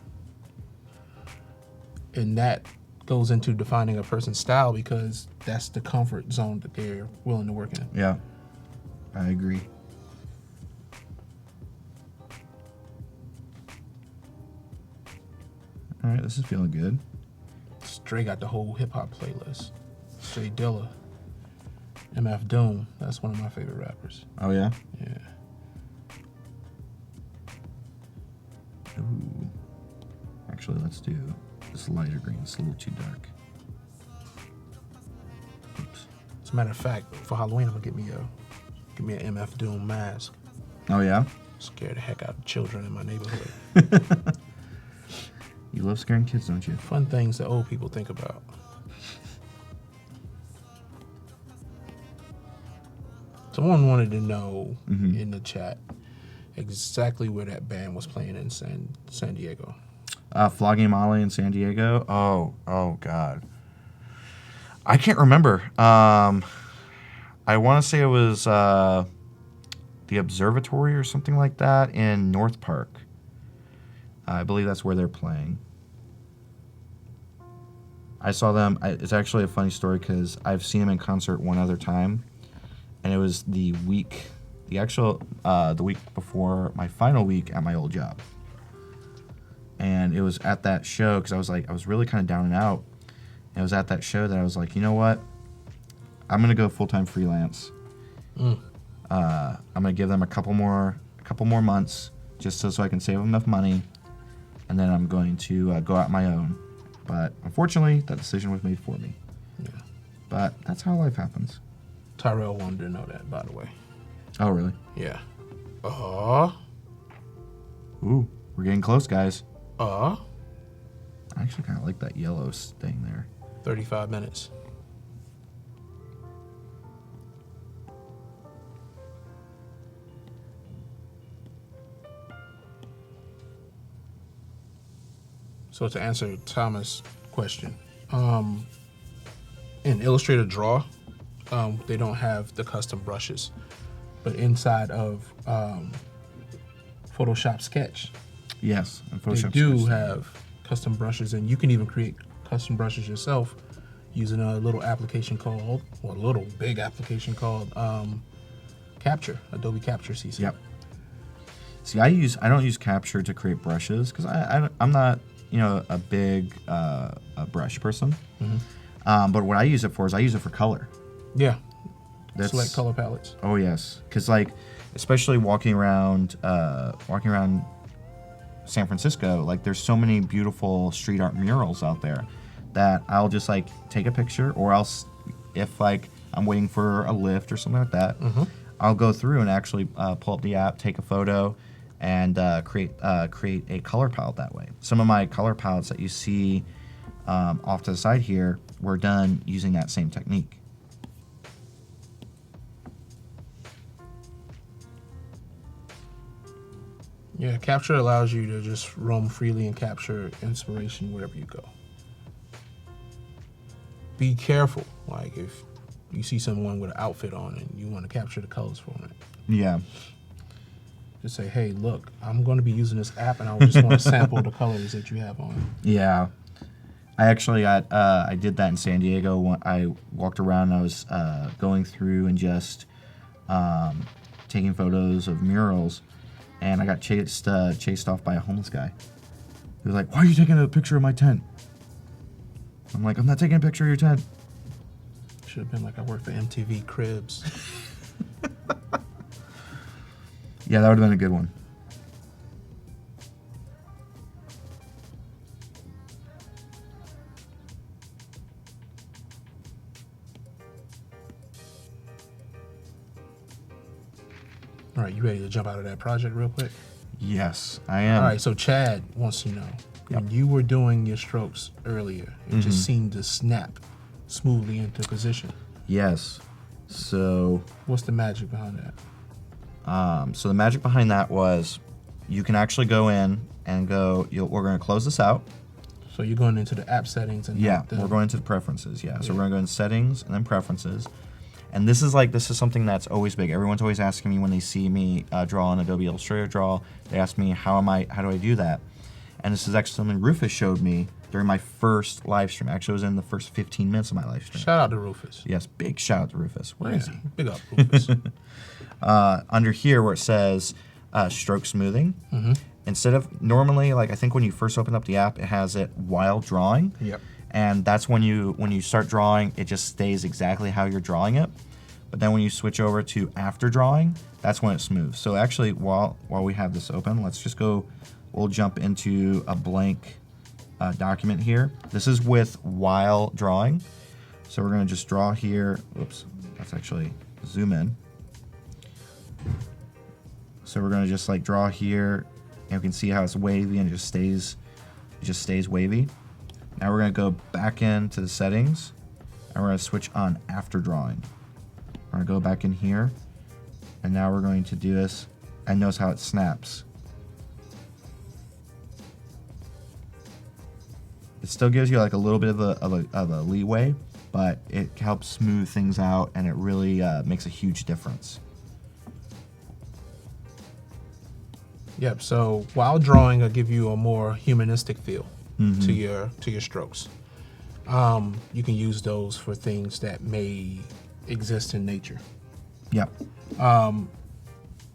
that goes into defining a person's style because that's the comfort zone that they're willing to work in. Yeah. I agree. All right, this is feeling good. Stray got the whole hip hop playlist. Stray Dilla, MF Doom. That's one of my favorite rappers. Oh yeah. Yeah. Ooh. Actually, let's do this lighter green. It's a little too dark. Oops. As a matter of fact, for Halloween, I'm gonna get me an MF Doom mask. Oh yeah. Scare the heck out of children in my neighborhood. You love scaring kids, don't you? Fun things that old people think about. Someone wanted to know in the chat exactly where that band was playing in San Diego. Flogging Molly in San Diego. Oh God. I can't remember. I want to say it was the Observatory or something like that in North Park. I believe that's where they're playing. I saw them. It's actually a funny story because I've seen them in concert one other time, and it was the week before my final week at my old job. And it was at that show because I was really kind of down and out. And it was at that show that I was like, you know what? I'm gonna go full-time freelance. I'm gonna give them a couple more months just so I can save enough money, and then I'm going to go out my own. But unfortunately, that decision was made for me. Yeah. But that's how life happens. Tyrell wanted to know that, by the way. Oh, really? Yeah. Ooh, we're getting close, guys. I I actually kind of like that yellow thing there. 35 minutes. So to answer Thomas' question, in Illustrator Draw, they don't have the custom brushes, but inside of Photoshop Sketch, Yes, and they Photoshop do Sketch. have custom brushes, and you can even create custom brushes yourself using a little application called, or a little big application called Capture, Adobe Capture CC. Yep. See, I don't use Capture to create brushes because I'm not a big a brush person. But what I use it for is I use it for color. Yeah. Select color palettes. Oh yes, because like especially walking around San Francisco, like there's so many beautiful street art murals out there that I'll just like take a picture, or else if like I'm waiting for a lift or something like that, I'll go through and actually pull up the app, take a photo, and create a color palette that way. Some of my color palettes that you see off to the side here were done using that same technique. Yeah, Capture allows you to just roam freely and capture inspiration wherever you go. Be careful, like if you see someone with an outfit on and you want to capture the colors for it. Yeah. Just say, hey, look, I'm going to be using this app and I just want to sample the colors that you have on. Yeah. I actually I did that in San Diego. When I walked around and I was going through and just taking photos of murals, and I got chased off by a homeless guy. He was like, "Why are you taking a picture of my tent?" I'm like, "I'm not taking a picture of your tent." Should have been like, I work for MTV Cribs. Yeah, that would have been a good one. All right, you ready to jump out of that project real quick? Yes, I am. All right, so Chad wants to know, when you were doing your strokes earlier, it just seemed to snap smoothly into position. Yes. So What's the magic behind that? so the magic behind that was you can actually go in and go, we're going to close this out. So you're going into the app settings and Yeah, we're going into the preferences. Yeah, so we're going to go in settings and then preferences. And this is something that's always big. Everyone's always asking me when they see me draw in Adobe Illustrator Draw. They ask me how do I do that? And this is actually something Rufus showed me during my first live stream. Actually, it was in the first 15 minutes of my live stream. Shout out to Rufus. Yes, big shout out to Rufus. Where is he? Big up, Rufus. Under here where it says stroke smoothing, instead of normally, like I think when you first open up the app, it has it while drawing. Yep. And that's when you start drawing, it just stays exactly how you're drawing it. But then when you switch over to after drawing, that's when it smooths. So actually, while we have this open, let's just go, we'll jump into a blank document here. This is with while drawing. So we're gonna just draw here. Oops, let's actually zoom in. So we're gonna just like draw here, and we can see how it's wavy and it just stays wavy. Now we're gonna go back into the settings, and we're gonna switch on after drawing. We're gonna go back in here, and now we're going to do this, and notice how it snaps. It still gives you like a little bit of a leeway, but it helps smooth things out, and it really makes a huge difference. Yep. So while drawing, I'll give you a more humanistic feel to your strokes. You can use those for things that may exist in nature. Yep.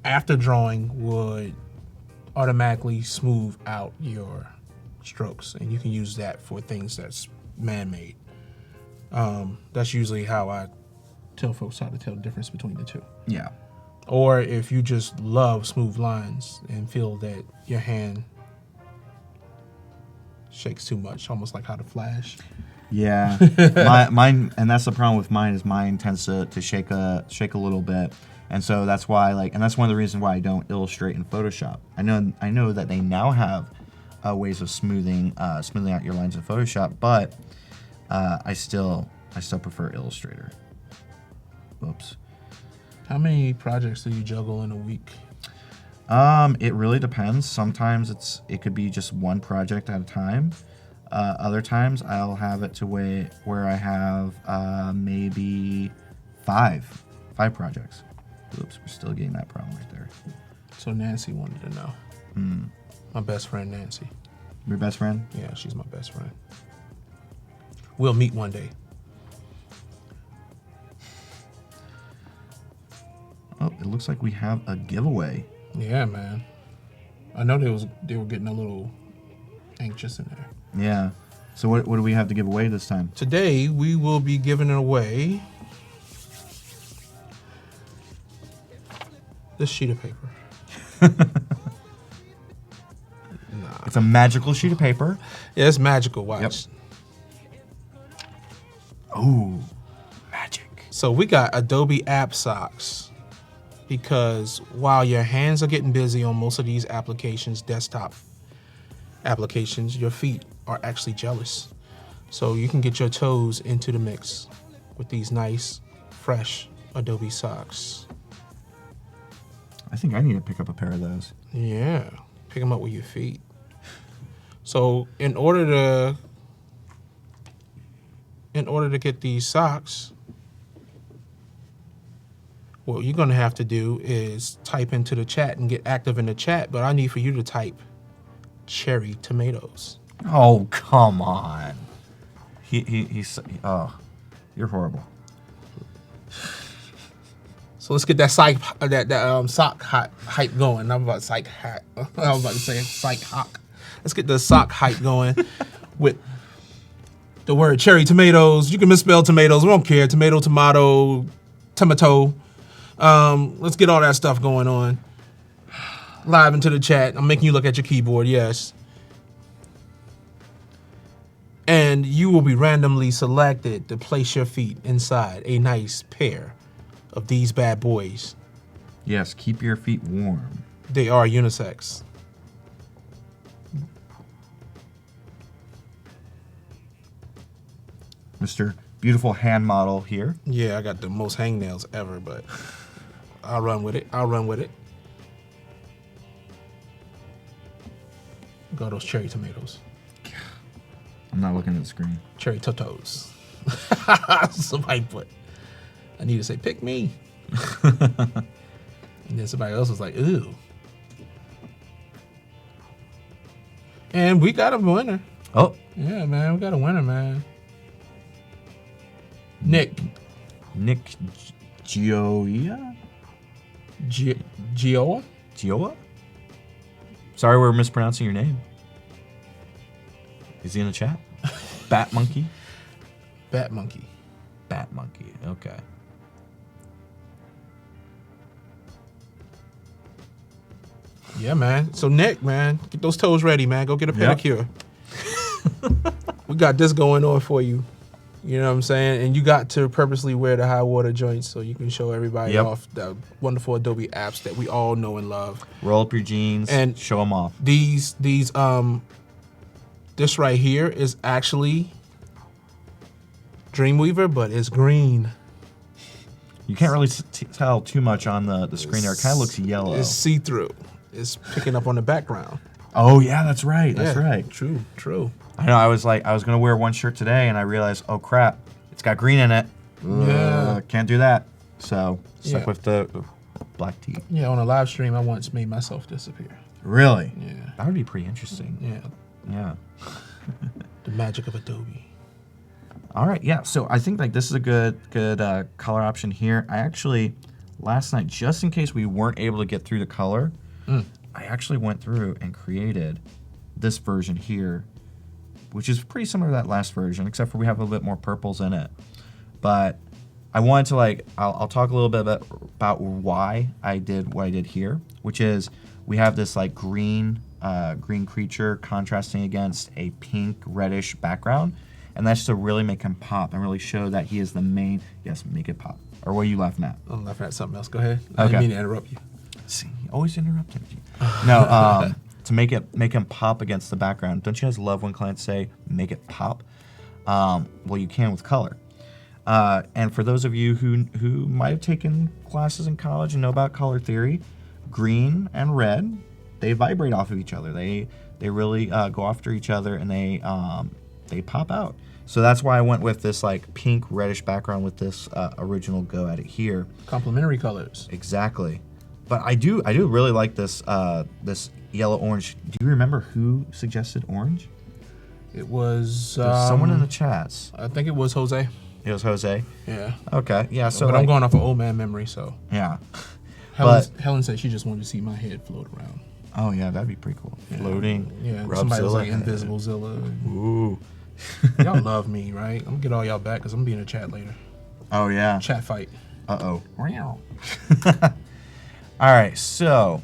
After drawing would automatically smooth out your strokes, and you can use that for things that's man-made. That's usually how I tell folks how to tell the difference between the two. Yeah. Or if you just love smooth lines and feel that your hand shakes too much, almost like how the Flash. Yeah, mine, and that's the problem with mine is mine tends to shake a little bit, and so that's why and that's one of the reasons why I don't illustrate in Photoshop. I know that they now have ways of smoothing out your lines in Photoshop, but I still prefer Illustrator. Oops. How many projects do you juggle in a week? It really depends. Sometimes it could be just one project at a time. Other times I'll have it to where I have maybe five projects. Oops, we're still getting that problem right there. So Nancy wanted to know. My best friend Nancy. Your best friend? Yeah, she's my best friend. We'll meet one day. Oh, it looks like we have a giveaway. Yeah, man. I know they were getting a little anxious in there. Yeah. So what do we have to give away this time? Today we will be giving away this sheet of paper. It's a magical sheet of paper. Yeah, it's magical. Watch. Yep. Oh, magic. So we got Adobe app socks because while your hands are getting busy on most of these applications, desktop applications, your feet are actually jealous. So you can get your toes into the mix with these nice, fresh Adobe socks. I think I need to pick up a pair of those. Yeah, pick them up with your feet. So in order to get these socks, what you're gonna have to do is type into the chat and get active in the chat, but I need for you to type cherry tomatoes. Oh, come on. He's you're horrible. So let's get that sock hype going. I'm about psych hack. I was about to say psych hawk. Let's get the sock hype going with the word cherry tomatoes. You can misspell tomatoes. We don't care. Tomato, tomato. Let's get all that stuff going on. Live into the chat. I'm making you look at your keyboard. Yes. And you will be randomly selected to place your feet inside a nice pair of these bad boys. Yes, keep your feet warm. They are unisex. Mr. Beautiful hand model here. Yeah, I got the most hangnails ever, but I'll run with it. Go those cherry tomatoes. I'm not looking at the screen. Cherry totos. Somebody put. I need to say, pick me. And then somebody else was like, ooh. And we got a winner. Oh. Yeah, man, we got a winner, man. Nick Gioia? Gioa? Gioa? Sorry, we're mispronouncing your name. Is he in the chat? Bat Monkey? Bat Monkey. Bat Monkey, okay. Yeah, man. So Nick, man, get those toes ready, man. Go get a pedicure. We got this going on for you. You know what I'm saying? And you got to purposely wear the high water joints so you can show everybody off the wonderful Adobe apps that we all know and love. Roll up your jeans and show them off. This right here is actually Dreamweaver, but it's green. You can't really tell too much on the screen there. It kind of looks yellow. It's see-through. It's picking up on the background. Oh, yeah, that's right. That's right. True. I know. I was going to wear one shirt today, and I realized, oh, crap, it's got green in it. Yeah. Can't do that. So, stuck with the black tee. Yeah, on a live stream, I once made myself disappear. Really? Yeah. That would be pretty interesting. Yeah. The magic of Adobe. All right, yeah. So I think this is a good color option here. I actually last night, just in case we weren't able to get through the color, I actually went through and created this version here, which is pretty similar to that last version, except for we have a little bit more purples in it. But I wanted to I'll talk a little bit about why I did what I did here, which is we have this green creature contrasting against a pink reddish background. And that's to really make him pop and really show that he is the main. Yes, make it pop. Or what are you laughing at? I'm laughing at something else. Go ahead. I didn't mean to interrupt you. See, always interrupting you. No, to make him pop against the background. Don't you guys love when clients say make it pop? Well, you can with color. And for those of you who might have taken classes in college and know about color theory, green and red, they vibrate off of each other. They really go after each other, and they pop out. So that's why I went with this pink reddish background with this original go at it here. Complementary colors. Exactly. But I do really like this this yellow orange. Do you remember who suggested orange? It was someone in the chats. I think it was Jose. It was Jose. Yeah. Okay. Yeah. So but I'm going off of old man memory, so. Yeah. Helen said she just wanted to see my head float around. Oh yeah, that'd be pretty cool. Yeah. Floating. Yeah, somebody was like Rubzilla. Invisible Zilla. Ooh. Y'all love me, right? I'm gonna get all y'all back because I'm gonna be in a chat later. Oh yeah. Chat fight. Uh-oh. All right, so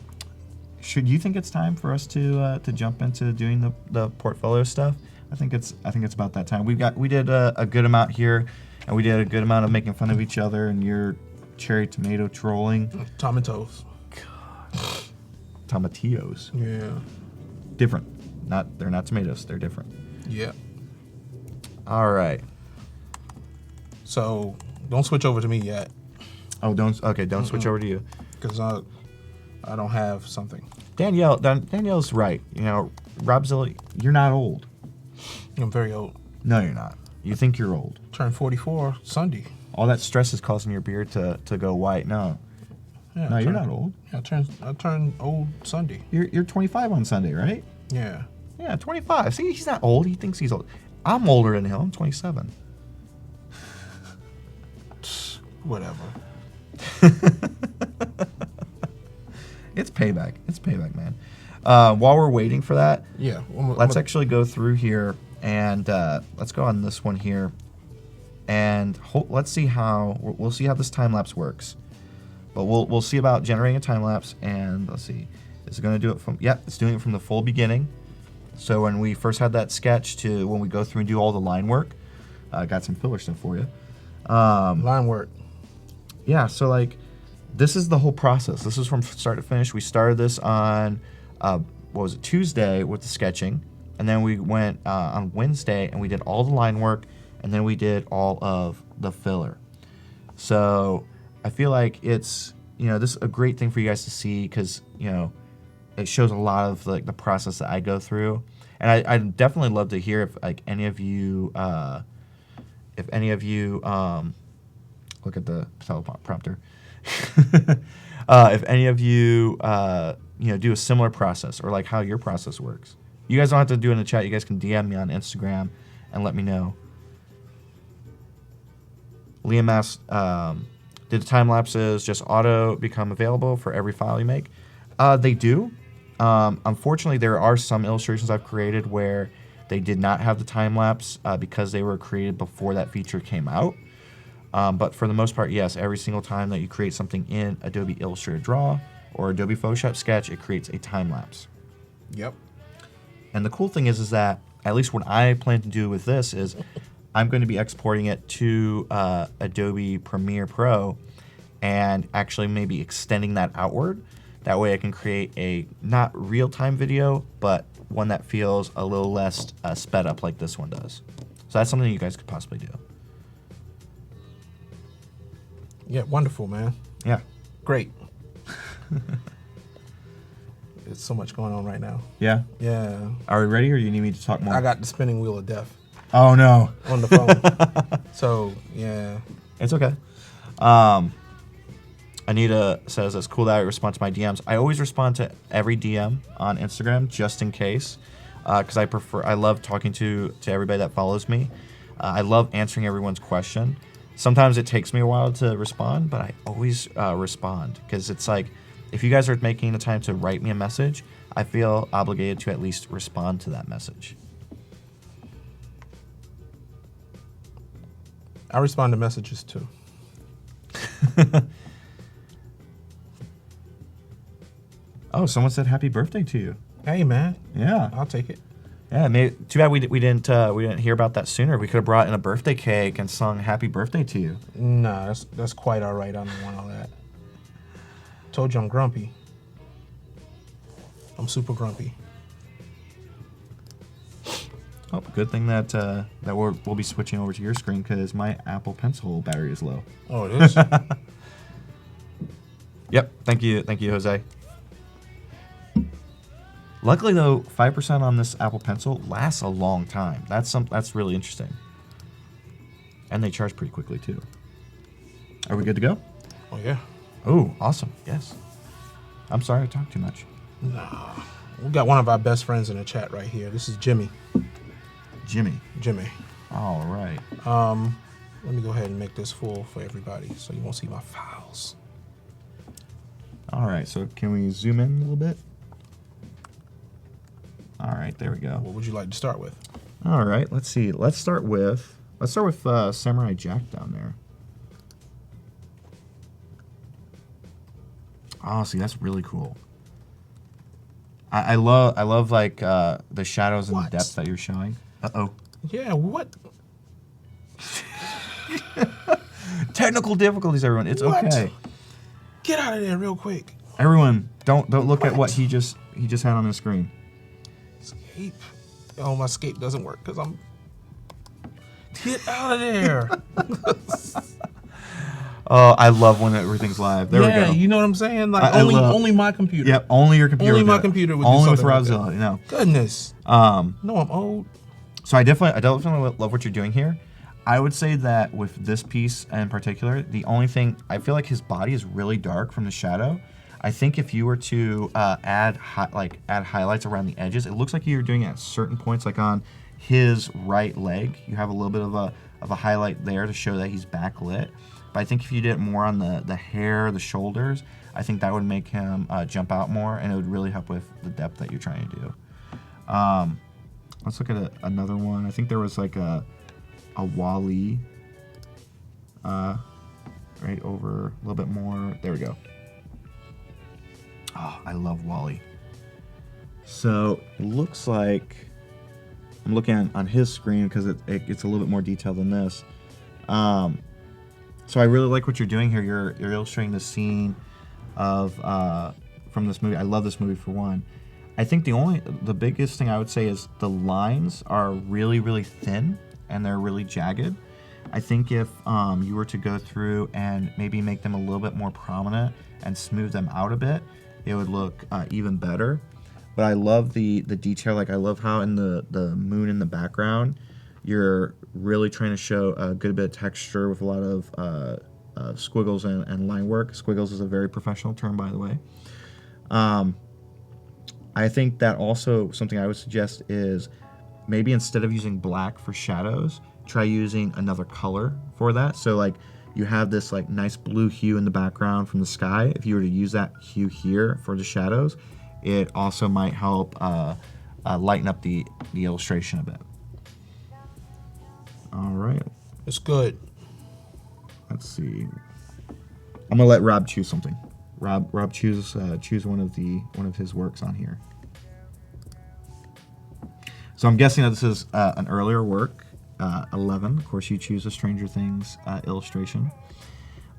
should you think it's time for us to jump into doing the portfolio stuff? I think it's about that time. We did a good amount here, and we did a good amount of making fun of each other and your cherry tomato trolling. Tomatoes. Tomatillos. Yeah. Different. They're not tomatoes. They're different. Yeah. All right. So don't switch over to me yet. Oh, don't switch over to you. Because I don't have something. Danielle's right. You know, Robzilla, you're not old. I'm very old. No, you're not. You think you're old. Turned 44 Sunday. All that stress is causing your beard to go white. No. Yeah, No, you're not old. Yeah, I turned old Sunday. You're 25 on Sunday, right? Yeah. Yeah, 25. See, he's not old. He thinks he's old. I'm older than him. I'm 27. Whatever. It's payback. It's payback, man. While we're waiting for that, Yeah. let's actually go through here and let's go on this one here, and let's see how we'll see how this time lapse works. But we'll see about generating a time lapse, and let's see, is it going to do it from? Yep, it's doing it from the full beginning. So when we first had that sketch to when we go through and do all the line work, I got some filler stuff for you. Line work. Yeah, so like this is the whole process. This is from start to finish. We started this on Tuesday with the sketching, and then we went on Wednesday and we did all the line work, and then we did all of the filler. So I feel like it's, this is a great thing for you guys to see because, it shows a lot of like the process that I go through. And I'd definitely love to hear if like any of you look at the teleprompter. If any of you do a similar process or like how your process works. You guys don't have to do it in the chat. You guys can DM me on Instagram and let me know. Liam asked, did the time lapses just auto become available for every file you make? They do. Unfortunately, there are some illustrations I've created where they did not have the time lapse because they were created before that feature came out. But for the most part, yes, every single time that you create something in Adobe Illustrator Draw or Adobe Photoshop Sketch, it creates a time lapse. Yep. And the cool thing is that at least what I plan to do with this is I'm going to be exporting it to Adobe Premiere Pro and actually maybe extending that outward. That way I can create a not real-time video, but one that feels a little less sped up like this one does. So that's something you guys could possibly do. Yeah, wonderful, man. Yeah. Great. There's so much going on right now. Yeah? Yeah. Are we ready or do you need me to talk more? I got the spinning wheel of death Oh, no. on the phone. So, yeah. It's okay. Anita says, it's cool that I respond to my DMs. I always respond to every DM on Instagram just in case because I love talking to everybody that follows me. I love answering everyone's question. Sometimes it takes me a while to respond, but I always respond because it's like if you guys are making the time to write me a message, I feel obligated to at least respond to that message. I respond to messages too. Oh, someone said happy birthday to you. Hey, man. Yeah. I'll take it. Yeah, too bad we didn't hear about that sooner. We could have brought in a birthday cake and sung happy birthday to you. Nah, that's quite all right. I don't want all that. Told you I'm grumpy. I'm super grumpy. Oh, good thing that we'll be switching over to your screen because my Apple Pencil battery is low. Oh, it is? Yep. Thank you, Jose. Luckily, though, 5% on this Apple Pencil lasts a long time. That's really interesting. And they charge pretty quickly, too. Are we good to go? Oh, yeah. Oh, awesome. Yes. I'm sorry I talked too much. Nah. We got one of our best friends in the chat right here. This is Jimmy. Jimmy. All right. Let me go ahead and make this full for everybody so you won't see my files. All right, so can we zoom in a little bit? All right, there we go. What would you like to start with? All right, let's see. Let's start with Samurai Jack down there. Oh, see, that's really cool. I love like the shadows and the depth that you're showing. Uh-oh. Yeah, what? Technical difficulties, everyone. It's What? okay. Get out of there real quick. Everyone, don't look at what he just had on the screen. Escape. Oh, my escape doesn't work because I'm... Get out of there. Oh, I love when everything's live. There we go. Yeah, you know what I'm saying? Like, only my computer. Yep, only your computer. Only would my do it. computer would do only with something like that. Rodzilla, you know. Goodness. No, I'm old. So I definitely love what you're doing here. I would say that with this piece in particular, the only thing, I feel like his body is really dark from the shadow. I think if you were to add highlights around the edges, it looks like you're doing it at certain points, like on his right leg. You have a little bit of a highlight there to show that he's backlit. But I think if you did it more on the hair, the shoulders, I think that would make him jump out more, and it would really help with the depth that you're trying to do. Let's look at another one. I think there was like a Wall-E right over a little bit more. There we go. Oh, I love Wall-E. So it looks like I'm looking on his screen because it gets a little bit more detailed than this. So I really like what you're doing here. You're illustrating the scene of from this movie. I love this movie for one. I think the biggest thing I would say is the lines are really, really thin and they're really jagged. I think if you were to go through and maybe make them a little bit more prominent and smooth them out a bit, it would look even better. But I love the detail. Like I love how in the moon in the background, you're really trying to show a good bit of texture with a lot of squiggles and line work. Squiggles is a very professional term, by the way. I think that also something I would suggest is maybe instead of using black for shadows, try using another color for that. So like you have this like nice blue hue in the background from the sky. If you were to use that hue here for the shadows, it also might help lighten up the illustration a bit. All right. It's good. Let's see. I'm gonna let Rob choose something. Rob choose one of his works on here. So I'm guessing that this is an earlier work, 11. Of course, you choose a Stranger Things illustration.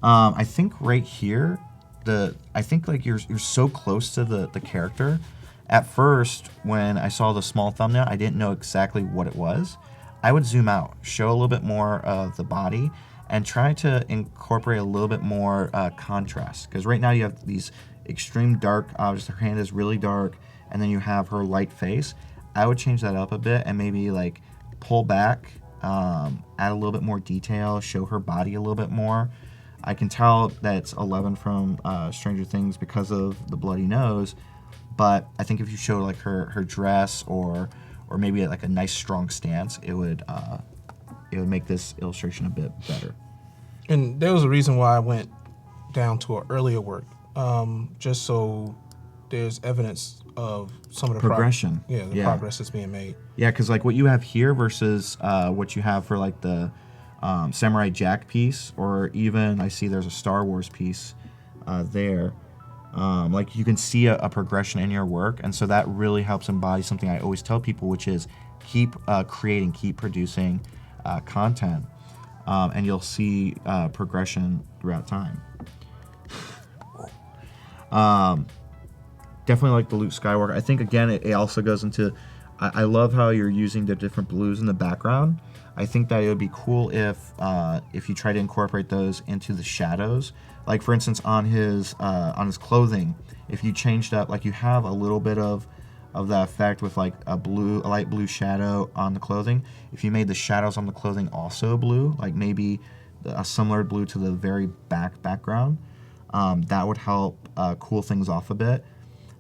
I think right here, I think like you're so close to the character. At first, when I saw the small thumbnail, I didn't know exactly what it was. I would zoom out, show a little bit more of the body, and try to incorporate a little bit more contrast. Because right now you have these extreme dark objects. Her hand is really dark, and then you have her light face. I would change that up a bit and maybe like pull back, add a little bit more detail, show her body a little bit more. I can tell that it's 11 from Stranger Things because of the bloody nose, but I think if you show like her dress or maybe like a nice strong stance, it would make this illustration a bit better. And there was a reason why I went down to an earlier work, just so there's evidence of some of the progression. The progress that's being made. Yeah, because like what you have here versus what you have for like the Samurai Jack piece, or even I see there's a Star Wars piece there. Like you can see a progression in your work, and so that really helps embody something I always tell people, which is keep creating, keep producing content, and you'll see progression throughout time. Definitely like the Luke Skywalker. I think again it also goes into. I love how you're using the different blues in the background. I think that it would be cool if you try to incorporate those into the shadows. Like for instance, on his clothing, if you changed up, like you have a little bit of that effect with like a light blue shadow on the clothing. If you made the shadows on the clothing also blue, like maybe a similar blue to the very background, that would help cool things off a bit.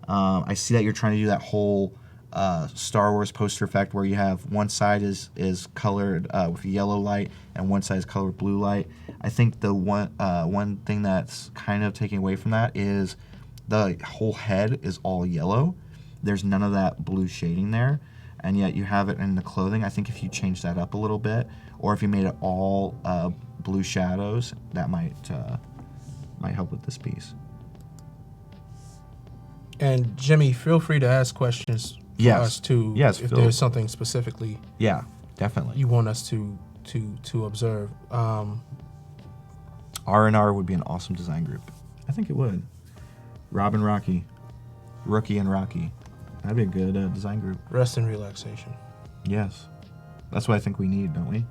I see that you're trying to do that whole Star Wars poster effect where you have one side is colored with yellow light and one side is colored with blue light. I think the one thing that's kind of taking away from that is the whole head is all yellow. There's none of that blue shading there, and yet you have it in the clothing. I think if you change that up a little bit, or if you made it all blue shadows, that might help with this piece. And Jimmy, feel free to ask questions for us too. Yes, if there's something specifically. Yeah, definitely. You want us to observe. R&R would be an awesome design group. I think it would. Rob and Rocky, Rookie and Rocky. That'd be a good design group. Rest and relaxation. Yes, that's what I think we need, don't we?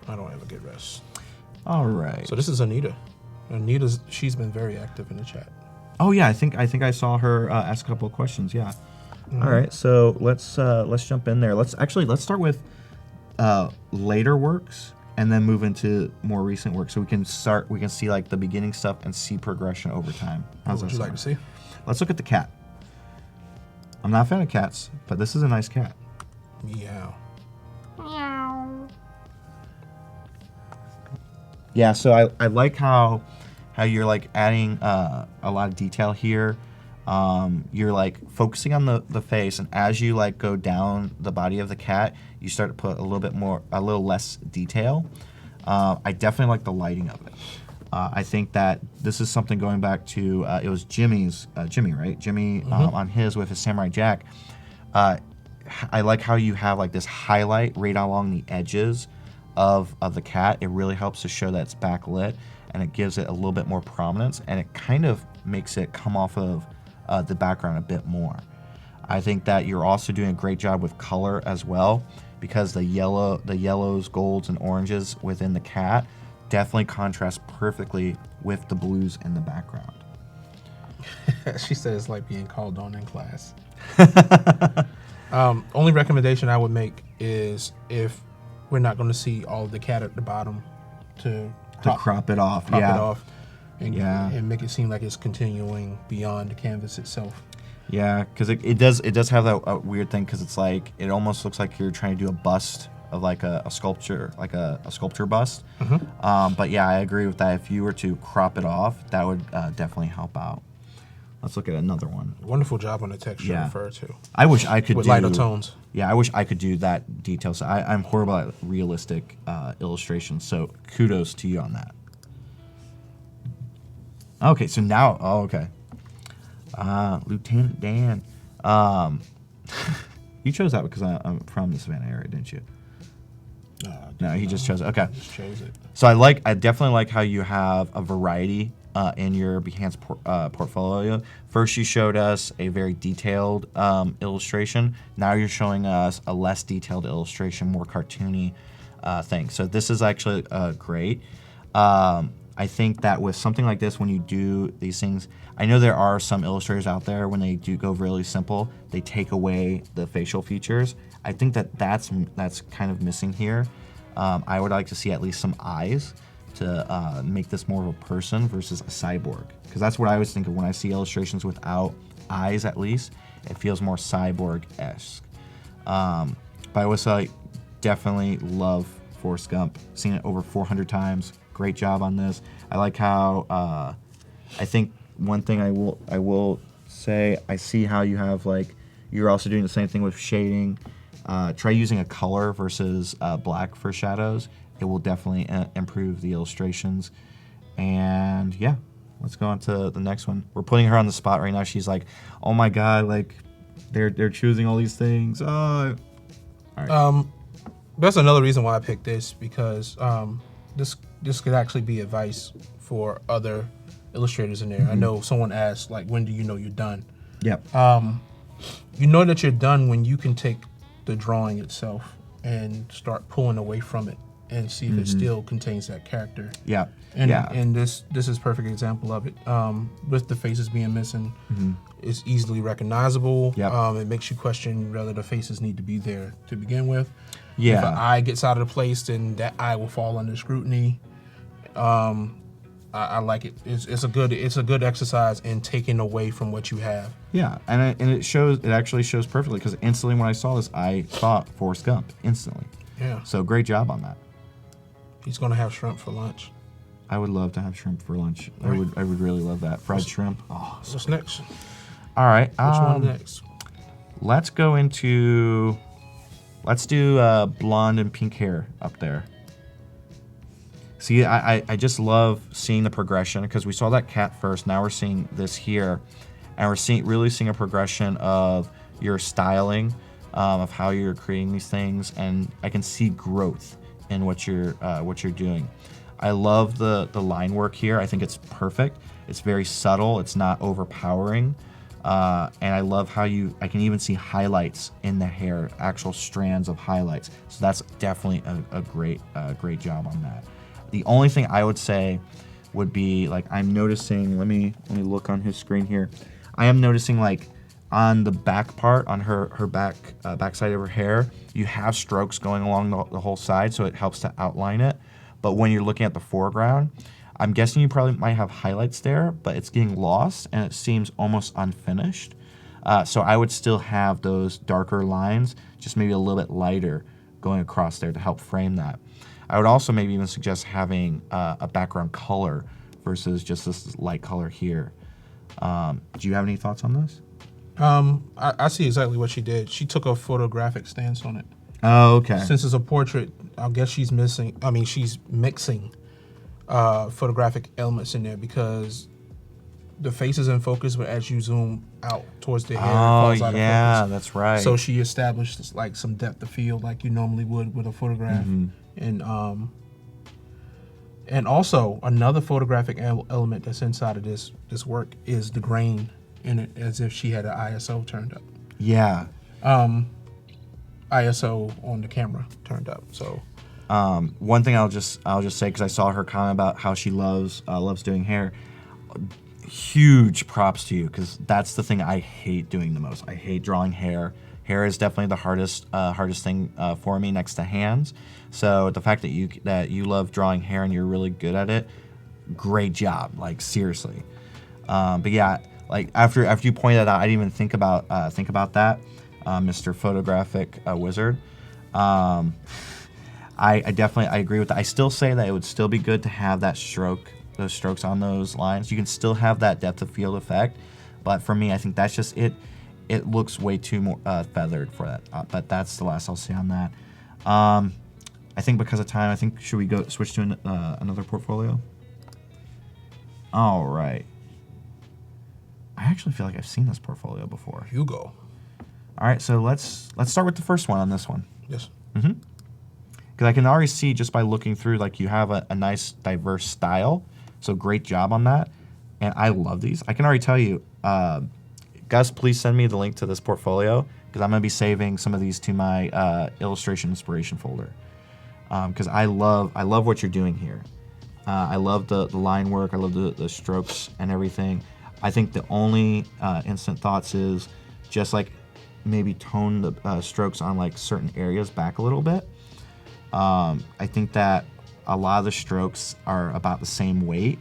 I don't ever get rest. All right. So this is Anita. She's been very active in the chat. Oh yeah, I think I saw her ask a couple of questions. Yeah. Mm-hmm. All right, so let's jump in there. Let's start with later works and then move into more recent work, so we can see like the beginning stuff and see progression over time. What would you like to see? Let's look at the cat. I'm not a fan of cats, but this is a nice cat. Meow. Yeah, so I like how you're like adding a lot of detail here. You're like focusing on the face, and as you like go down the body of the cat, you start to put a little less detail. I definitely like the lighting of it. I think that this is something going back to it was Jimmy, right? Jimmy on his with his Samurai Jack. I like how you have like this highlight right along the edges of the cat. It really helps to show that it's backlit, and it gives it a little bit more prominence, and it kind of makes it come off of the background a bit more. I think that you're also doing a great job with color as well, because the yellows, golds, and oranges within the cat definitely contrast perfectly with the blues in the background. She said it's like being called on in class. Only recommendation I would make is if we're not going to see all of the cat at the bottom, to crop it off. Crop it off. And make it seem like it's continuing beyond the canvas itself. Yeah, because it does have that weird thing, because it's like it almost looks like you're trying to do a bust of like a sculpture, like a sculpture bust. Mm-hmm. But yeah, I agree with that. If you were to crop it off, that would definitely help out. Let's look at another one. Wonderful job on the texture referred to. I wish I could with lighter tones. Yeah, I wish I could do that detail. So I'm horrible at realistic illustrations. So kudos to you on that. Okay, so now, okay. Lieutenant Dan. You chose that because I'm from the Savannah area, didn't you? No, he just chose it. Okay. Just chose it. So I definitely like how you have a variety in your Behance portfolio. First, you showed us a very detailed illustration. Now you're showing us a less detailed illustration, more cartoony thing. So this is actually great. I think that with something like this, when you do these things, I know there are some illustrators out there, when they do go really simple, they take away the facial features. I think that's kind of missing here. I would like to see at least some eyes to make this more of a person versus a cyborg, because that's what I always think of when I see illustrations without eyes. At least it feels more cyborg-esque. But I would say definitely love Forrest Gump. Seen it over 400 times. Great job on this. I like how I think one thing I will say, I see how you have like you're also doing the same thing with shading. Try using a color versus black for shadows. It will definitely improve the illustrations. And yeah, let's go on to the next one. We're putting her on the spot right now. She's like, oh my god, like they're choosing all these things. All right. That's another reason why I picked this, because this could actually be advice for other illustrators in there. I know someone asked, like, when do you know you're done? Yep. You know that you're done when you can take the drawing itself and start pulling away from it and see if it still contains that character. Yeah. And this is a perfect example of it. With the faces being missing, it's easily recognizable. Yep. It makes you question whether the faces need to be there to begin with. Yeah. If an eye gets out of place, then that eye will fall under scrutiny. I like it. It's a good exercise in taking away from what you have. Yeah, and it actually shows perfectly, because instantly when I saw this, I thought Forrest Gump instantly. Yeah. So great job on that. He's gonna have shrimp for lunch. I would love to have shrimp for lunch. I would really love that. Fried shrimp. Oh, so What's next? all right. Which one next? Let's go into. Let's do blonde and pink hair up there. See, I just love seeing the progression because we saw that cat first. Now we're seeing this here, and we're really seeing a progression of your styling, of how you're creating these things, and I can see growth in what you're doing. I love the line work here. I think it's perfect. It's very subtle. It's not overpowering. And I love how I can even see highlights in the hair, actual strands of highlights. So that's definitely a great job on that. The only thing I would say would be like I'm noticing. Let me look on his screen here. I am noticing like on the back part, on her backside of her hair, you have strokes going along the whole side, so it helps to outline it. But when you're looking at the foreground, I'm guessing you probably might have highlights there, but it's getting lost and it seems almost unfinished. So I would still have those darker lines, just maybe a little bit lighter going across there to help frame that. I would also maybe even suggest having a background color versus just this light color here. Do you have any thoughts on this? I see exactly what she did. She took a photographic stance on it. Oh, okay. Since it's a portrait, I guess she's mixing photographic elements in there because the face is in focus, but as you zoom out towards the hair, it falls out of focus. That's right. So she established like some depth of field like you normally would with a photograph. Mm-hmm. And also another photographic element that's inside of this work is the grain in it, as if she had an ISO turned up. Yeah. ISO on the camera turned up. So one thing I'll just say, because I saw her comment about how she loves doing hair. Huge props to you, because that's the thing I hate doing the most. I hate drawing hair. Hair is definitely the hardest thing for me next to hands. So the fact that you love drawing hair and you're really good at it, great job. Like seriously. But yeah, like after you pointed that out, I didn't even think about that, Mr. Photographic Wizard. I agree with that. I still say that it would still be good to have that those strokes on those lines. You can still have that depth of field effect, but for me, I think that's just it. It looks way too more feathered for that. But that's the last I'll say on that. I think because of time, should we go switch to another portfolio? All right. I actually feel like I've seen this portfolio before. Hugo. All right, so let's start with the first one on this one. Yes. Mm-hmm. Because I can already see just by looking through, like you have a nice diverse style. So great job on that. And I love these. I can already tell you, Gus, please send me the link to this portfolio because I'm going to be saving some of these to my illustration inspiration folder. Because I love what you're doing here. I love the line work. I love the strokes and everything. I think the only instant thoughts is just like maybe tone the strokes on like certain areas back a little bit. I think that a lot of the strokes are about the same weight,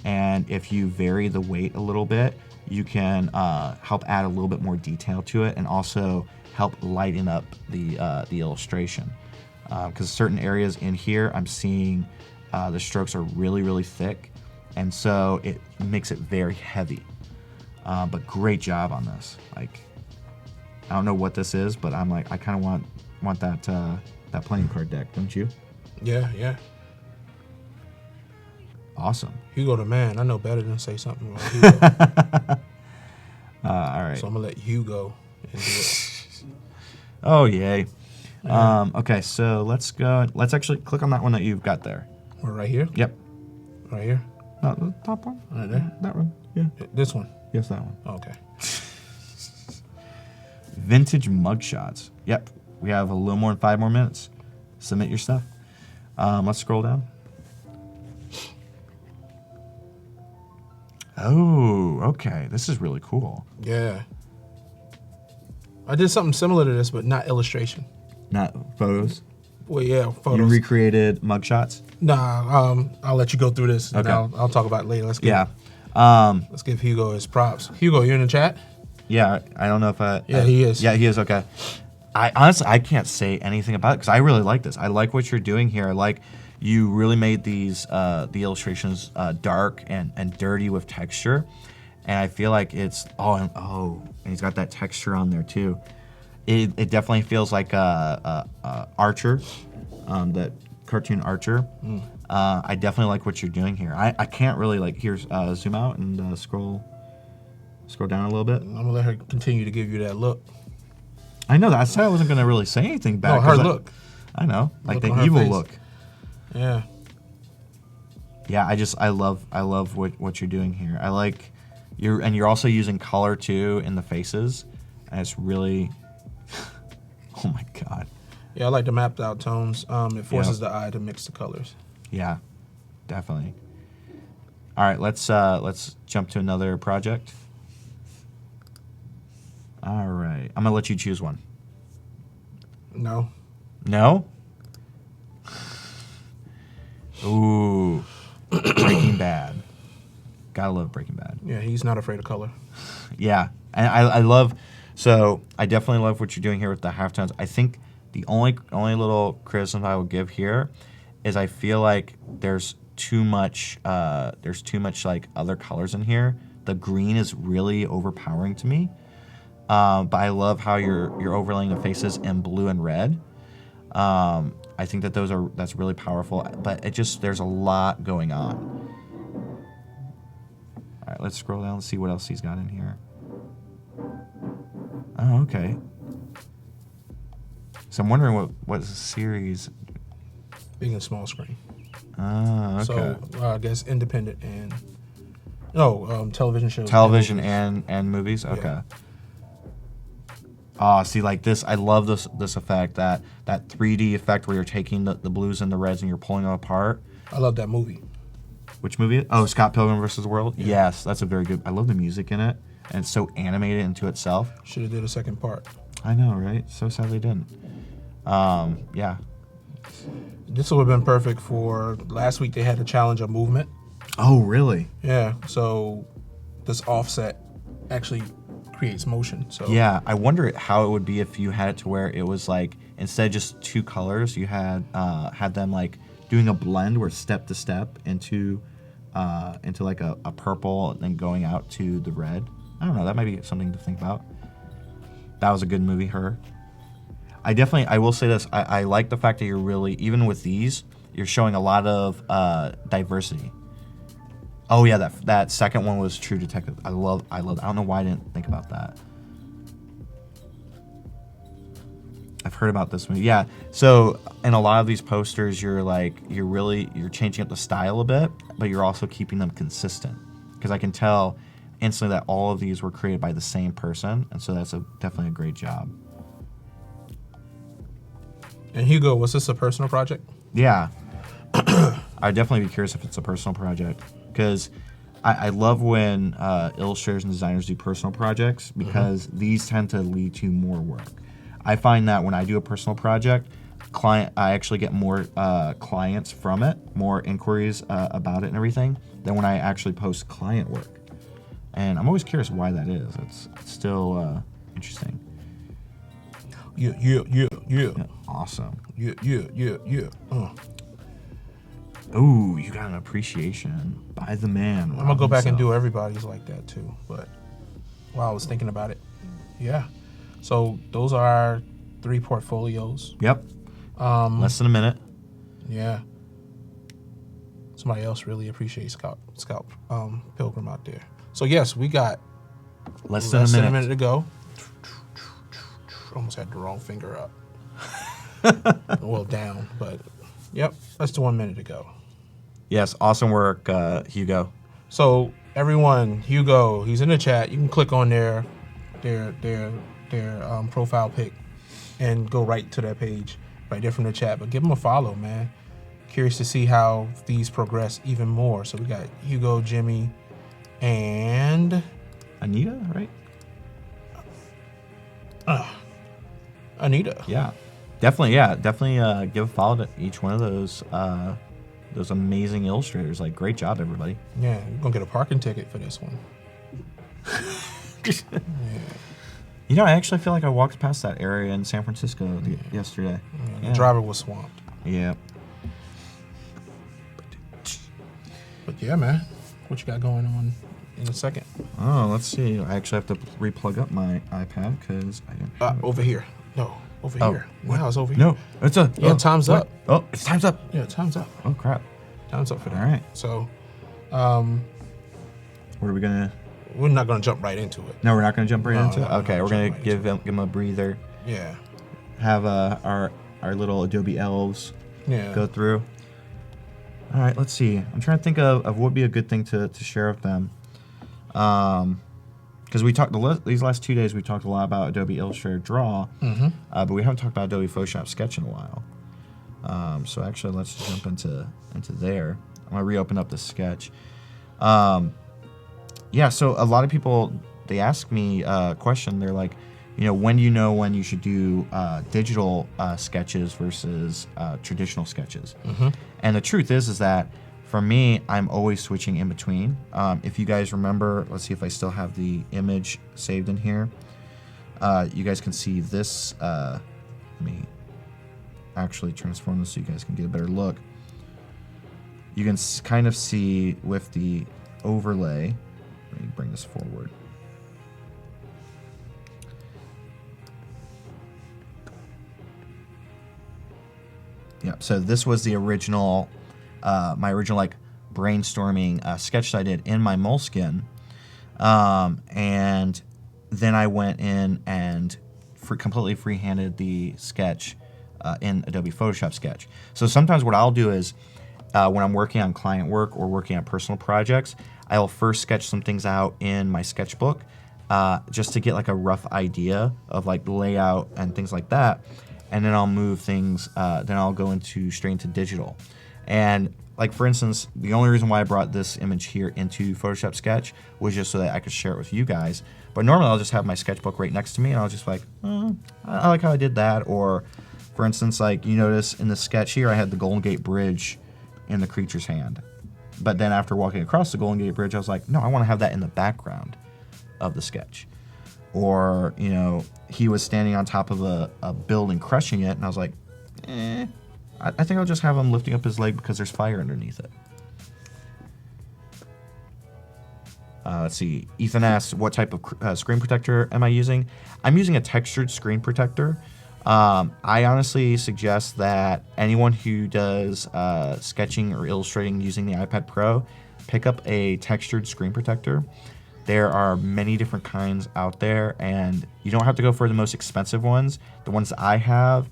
and if you vary the weight a little bit, you can help add a little bit more detail to it and also help lighten up the illustration. Because certain areas in here, I'm seeing the strokes are really, really thick, and so it makes it very heavy. But great job on this. Like, I don't know what this is, but I'm like, I kind of want that playing card deck, don't you? Yeah. Awesome. Hugo the man. I know better than say something about Hugo. All right. So I'm gonna let Hugo and do it. Oh yay. Okay, so let's go. Let's actually click on that one that you've got there. We're right here. Yep. Right here. No, the top one. Right there. That one. Yeah. This one. Yes, that one. Okay. Vintage mugshots. Yep. We have a little more than 5 more minutes. Submit your stuff. Let's scroll down. Oh, okay. This is really cool. Yeah. I did something similar to this, but not illustration. Not photos? Well, yeah, photos. You recreated mugshots? Nah, I'll let you go through this, and Okay. I'll talk about it later. Let's give Hugo his props. Hugo, you in the chat? Yeah, I don't know if he is. Yeah, he is, okay. I honestly can't say anything about it because I really like this. I like what you're doing here. I like, you really made these the illustrations dark and dirty with texture, and I feel like it's and he's got that texture on there too. It definitely feels like Archer, that cartoon Archer. I definitely like what you're doing here. I can't really zoom out and scroll down a little bit. I'm gonna let her continue to give you that look. I know that. I said I wasn't gonna really say anything back. No, her look. I know, like Look on the her evil face. look. Yeah. Yeah, I love what you're doing here. I like you're also using color too in the faces, and it's really oh my god. Yeah, I like the mapped out tones. It forces the eye to mix the colors. Yeah, definitely. All right, let's jump to another project. All right, I'm gonna let you choose one. No. No? Ooh, Breaking Bad. Gotta love Breaking Bad. Yeah, he's not afraid of color. Yeah, and I love. So I definitely love what you're doing here with the halftones. I think the only little criticism I would give here is I feel like there's too much like other colors in here. The green is really overpowering to me. But I love how you're overlaying the faces in blue and red. I think that that's really powerful. But there's a lot going on. All right, let's scroll down and see what else he's got in here. Oh, okay. So I'm wondering what series. Big and small screen. Ah, okay. So I guess independent and television shows. Television and movies. Okay. Yeah. See, like this, I love this effect, that 3D effect where you're taking the blues and the reds and you're pulling them apart. I love that movie. Which movie? Oh, Scott Pilgrim vs. the World? Yeah. Yes, that's a very good. I love the music in it, and it's so animated into itself. Should have did a second part. I know, right? So sad they didn't. Yeah. This would have been perfect for last week. They had a challenge of movement. Oh, really? Yeah. So this offset actually creates motion. So Yeah, I wonder how it would be if you had it to where it was like, instead of just two colors, you had them like doing a blend where step to step into like a purple and then going out to the red. I don't know, that might be something to think about. That was a good movie, Her. I will say this, I like the fact that you're really, even with these, you're showing a lot of diversity. Oh yeah, that second one was True Detective. I love. I don't know why I didn't think about that. I've heard about this movie. Yeah. So in a lot of these posters, you're changing up the style a bit, but you're also keeping them consistent. Because I can tell instantly that all of these were created by the same person, and so that's definitely a great job. And Hugo, was this a personal project? Yeah. I'd definitely be curious if it's a personal project. Because I love when illustrators and designers do personal projects, because these tend to lead to more work. I find that when I do a personal project, I actually get more clients from it, more inquiries about it and everything, than when I actually post client work. And I'm always curious why that is. It's still interesting. Yeah. Awesome. Yeah. Ooh, you got an appreciation by the man. I'm gonna go back and do everybody's like that too. But while I was thinking about it, yeah. So those are our 3 portfolios. Yep. Less than a minute. Yeah. Somebody else really appreciates Scout Pilgrim out there. So yes, we got Less than a minute to go. Almost had the wrong finger up. Well, down, but yep, less than 1 minute to go. Yes, awesome work, Hugo. So everyone, Hugo, he's in the chat. You can click on their profile pic and go right to that page right there from the chat. But give them a follow, man. Curious to see how these progress even more. So we got Hugo, Jimmy, and Anita, right? Anita. Yeah, definitely. Give a follow to each one of those amazing illustrators. Like, great job, everybody. Yeah, you're gonna get a parking ticket for this one. Yeah. You know, I actually feel like I walked past that area in San Francisco yesterday. The driver was swamped. Yeah. But yeah, man, what you got going on in a second? Oh, let's see. I actually have to replug up my iPad because I didn't. Over here. No, over here. Wow, it's over here. No, it's a. Yeah, time's up. Oh, it's time's up. Yeah, time's up. Oh crap. Time's up for that. All right. So, what are we gonna? we're not gonna jump right into it. No, we're not gonna jump right into it. No, Okay, no, we're gonna jump right give him a breather. Yeah. Have our little Adobe elves Yeah. go through. All right, let's see. I'm trying to think of what would be a good thing to share with them. Because we talked these last 2 days, we talked a lot about Adobe Illustrator Draw, but we haven't talked about Adobe Photoshop Sketch in a while. So actually, let's jump into there. I'm gonna reopen up the sketch. Yeah. So a lot of people, they ask me a question. They're like, when do you know when you should do digital sketches versus traditional sketches? And the truth is that for me, I'm always switching in between. If you guys remember, let's see if I still have the image saved in here. You guys can see this. Let me actually transform this so you guys can get a better look. You can kind of see with the overlay. Let me bring this forward. Yep. So this was the original, my original like brainstorming sketch that I did in my Moleskine, and then I went in and completely freehanded the sketch in Adobe Photoshop Sketch. So sometimes what I'll do is when I'm working on client work or working on personal projects, I'll first sketch some things out in my sketchbook just to get like a rough idea of like layout and things like that. And then I'll move things, then I'll go straight into digital. And like for instance, the only reason why I brought this image here into Photoshop Sketch was just so that I could share it with you guys. But normally I'll just have my sketchbook right next to me and I'll just like, I like how I did that. Or for instance, like you notice in the sketch here, I had the Golden Gate Bridge in the creature's hand. But then after walking across the Golden Gate Bridge, I was like, no, I want to have that in the background of the sketch. Or, he was standing on top of a building crushing it, and I was like, I think I'll just have him lifting up his leg because there's fire underneath it. Let's see. Ethan asked, what type of screen protector am I using? I'm using a textured screen protector. I honestly suggest that anyone who does sketching or illustrating using the iPad Pro, pick up a textured screen protector. There are many different kinds out there, and you don't have to go for the most expensive ones. The ones that I have,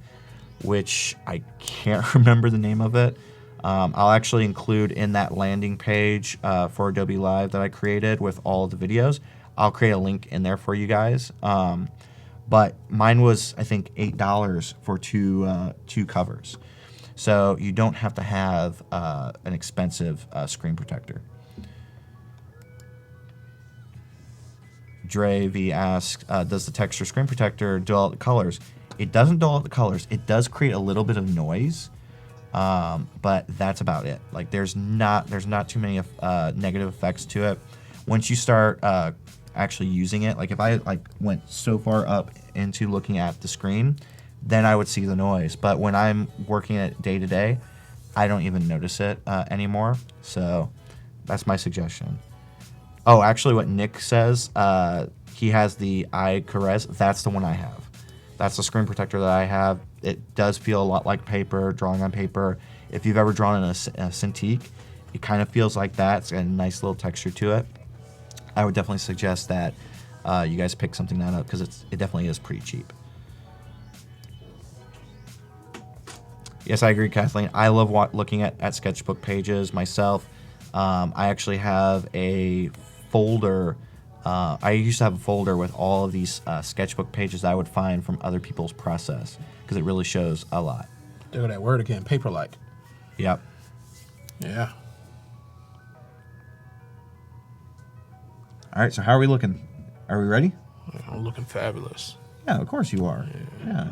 which I can't remember the name of it, I'll actually include in that landing page for Adobe Live that I created with all of the videos. I'll create a link in there for you guys. But mine was, I think, $8 for two covers. So you don't have to have an expensive screen protector. Dre V asks, does the texture screen protector dull out the colors? It doesn't dull out the colors. It does create a little bit of noise, but that's about it. Like there's not too many negative effects to it. Once you start actually using it, like if I went so far up into looking at the screen, then I would see the noise. But when I'm working it day to day, I don't even notice it anymore. So that's my suggestion. Oh, actually, what Nick says, he has the iCarez. That's the one I have. That's the screen protector that I have. It does feel a lot like paper, drawing on paper. If you've ever drawn in a Cintiq, it kind of feels like that. It's got a nice little texture to it. I would definitely suggest that you guys pick something that up because it definitely is pretty cheap. Yes, I agree, Kathleen. I love looking at sketchbook pages myself. I actually have a folder. I used to have a folder with all of these sketchbook pages that I would find from other people's process because it really shows a lot. There go that word again, paper-like. Yep. Yeah. All right, so how are we looking? Are we ready? I'm looking fabulous. Yeah, of course you are. Yeah.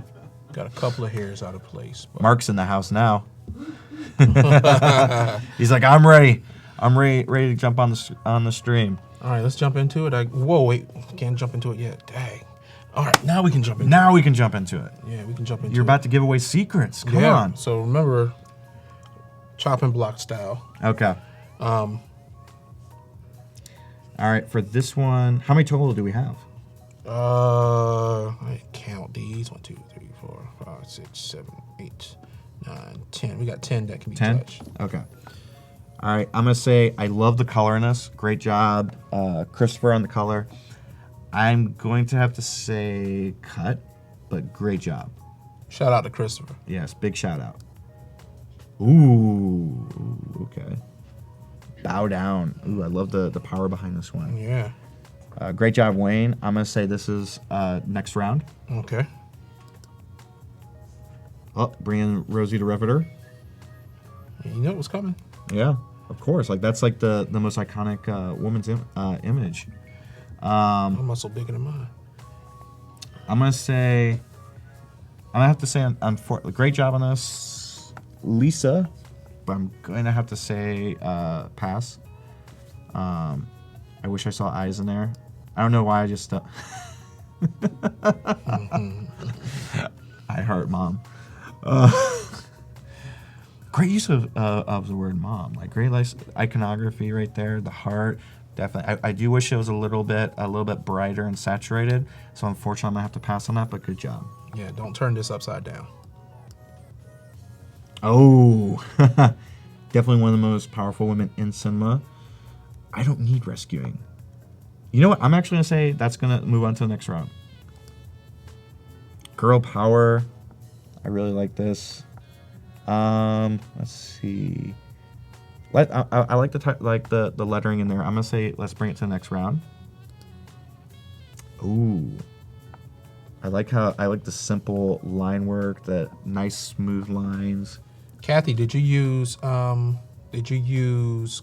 Got a couple of hairs out of place. But Mark's in the house now. He's like, I'm ready. I'm ready to jump on the stream. All right, let's jump into it. Whoa, wait, can't jump into it yet. Dang. All right, now we can jump into it. Now we can jump into it. Yeah, we can jump into it. You're about to give away secrets. Come on. So remember, chop and block style. Okay. All right, for this one, how many total do we have? I count these. 1, 2, 3, 4, 5, 6, 7, 8, 9, 10. We got 10 that can be 10? touched. Okay. All right, I'm going to say I love the color in this. Great job, Christopher, on the color. I'm going to have to say cut, but great job. Shout out to Christopher. Yes, big shout out. Ooh, okay. Bow down. Ooh, I love the power behind this one. Yeah. Great job, Wayne. I'm going to say this is next round. Okay. Oh, bringing Rosie the Riveter. You know what's coming. Yeah, of course. Like that's like the most iconic woman's image. My muscle bigger than mine. I'm gonna have to say great job on this, Lisa, but I'm gonna have to say pass. I wish I saw eyes in there. I don't know why I just. I heart mom. Great use of the word mom. Like great iconography right there. The heart. Definitely. I do wish it was a little bit brighter and saturated. So unfortunately, I'm gonna have to pass on that. But good job. Yeah, don't turn this upside down. Oh, definitely one of the most powerful women in cinema. I don't need rescuing. You know what? I'm actually gonna say that's gonna move on to the next round. Girl power. I really like this. Let's see. I like the lettering in there. I'm gonna say let's bring it to the next round. Ooh, I like the simple line work, the nice smooth lines. Kathy, did you use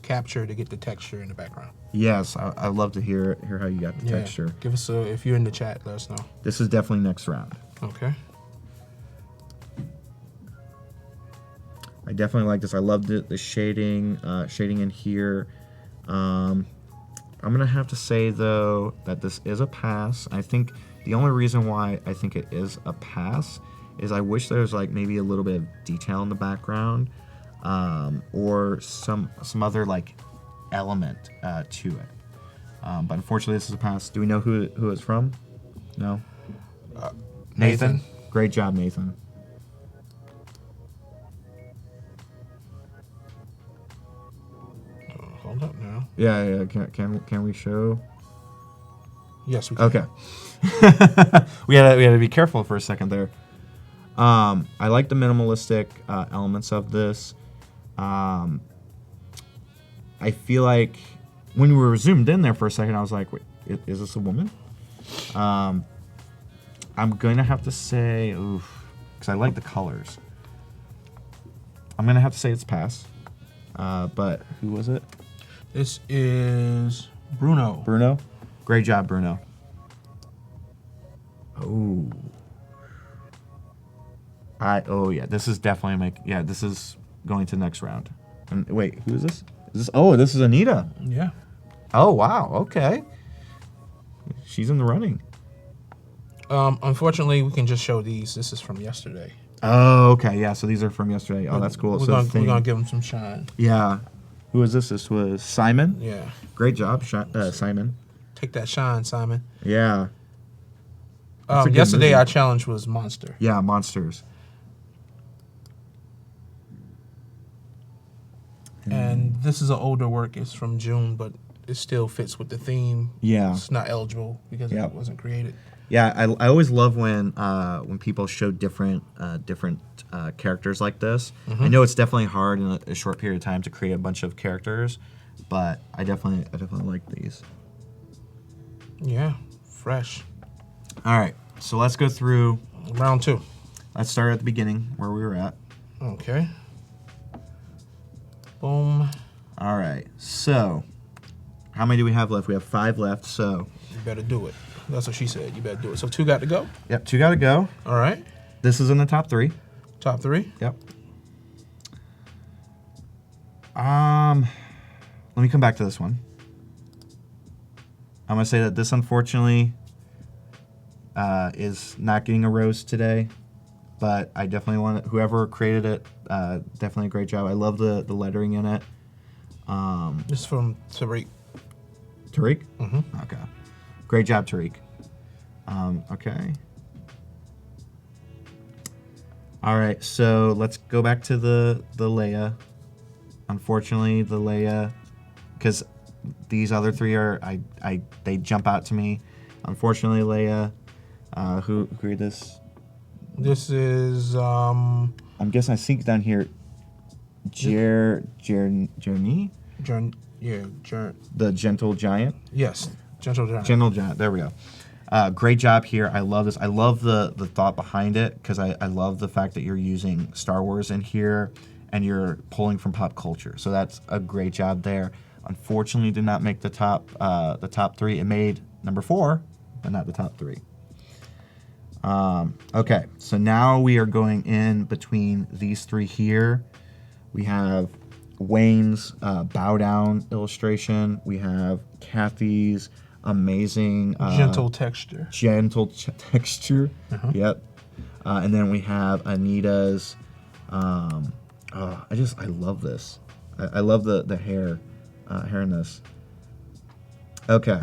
capture to get the texture in the background? Yes, I love to hear how you got the texture. Give us if you're in the chat, let us know. This is definitely next round. Okay. I definitely like this. I love the shading in here. I'm gonna have to say though that this is a pass. I think the only reason why I think it is a pass is I wish there was like maybe a little bit of detail in the background, or some other like element to it. But unfortunately, this is a pass. Do we know who it's from? No. Nathan. Great job, Nathan. Hold up now. Yeah. Can we show? Yes, we can. Okay. we had to be careful for a second there. I like the minimalistic elements of this. I feel like when we were zoomed in there for a second, I was like, wait, is this a woman? I'm going to have to say, because I like the colors. I'm going to have to say it's pass. But who was it? This is Bruno. Bruno? Great job, Bruno. Oh. Yeah, this is definitely this is going to the next round. And wait, who is this? This is Anita. Yeah. Oh, wow. Okay. She's in the running. Unfortunately, we can just show these. This is from yesterday. Oh, okay. Yeah, so these are from yesterday. Oh, that's cool. We're gonna give them some shine. Yeah. Who is this? This was Simon. Yeah. Great job, Simon. Take that shine, Simon. Yeah. That's a good Yesterday, movie. our challenge was Monster. Yeah, monsters. And this is an older work. It's from June, but it still fits with the theme. Yeah. It's not eligible because Yeah. it wasn't created. Yeah, I always love when people show different characters like this. I know it's definitely hard in a short period of time to create a bunch of characters, but I definitely like these. Yeah, fresh. All right, so let's go through. Round 2. Let's start at the beginning where we were at. Okay. Boom. All right, so how many do we have left? We have 5 left, so. You better do it. That's what she said. You better do it. So 2 got to go? Yep, 2 got to go. All right. This is in the top 3. Top 3? Yep. Let me come back to this one. I'm going to say that this, unfortunately, is not getting a rose today, but I definitely want whoever created it, definitely a great job. I love the lettering in it. This is from Tariq. Tariq? Mm-hmm. Okay. Great job, Tariq. Okay. All right, so let's go back to the Leia. Unfortunately, the Leia, because these other three are they jump out to me. Unfortunately, Leia. Who agreed this? This is I'm guessing I see down here. Journey, the Gentle Giant. Yes, Gentle Giant. Gentle Giant. There we go. Great job here. I love this. I love the thought behind it because I love the fact that you're using Star Wars in here and you're pulling from pop culture. So that's a great job there. Unfortunately, did not make the top 3. It made number 4, but not the top 3. Okay, so now we are going in between these 3 here. We have Wayne's bow down illustration. We have Kathy's amazing gentle texture. Texture. Uh-huh. Yep. And then we have Anita's. I love this. I love the hair in this. Okay.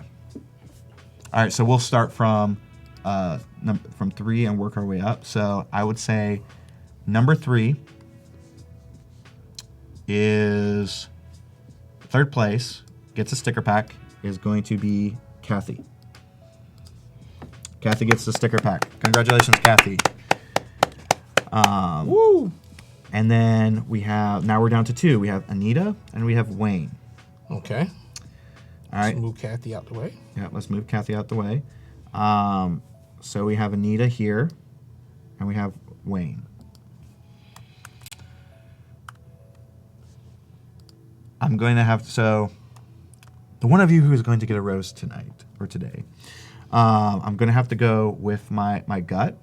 All right, so we'll start from 3 and work our way up. So I would say number 3 is third place, gets a sticker pack, is going to be Kathy. Kathy gets the sticker pack. Congratulations, Kathy. Woo! And then now we're down to 2. We have Anita and we have Wayne. Okay. All right. Let's move Kathy out the way. Yeah, let's move Kathy out the way. So we have Anita here and we have Wayne. I'm going to have the one of you who is going to get a rose tonight or today, I'm going to have to go with my gut,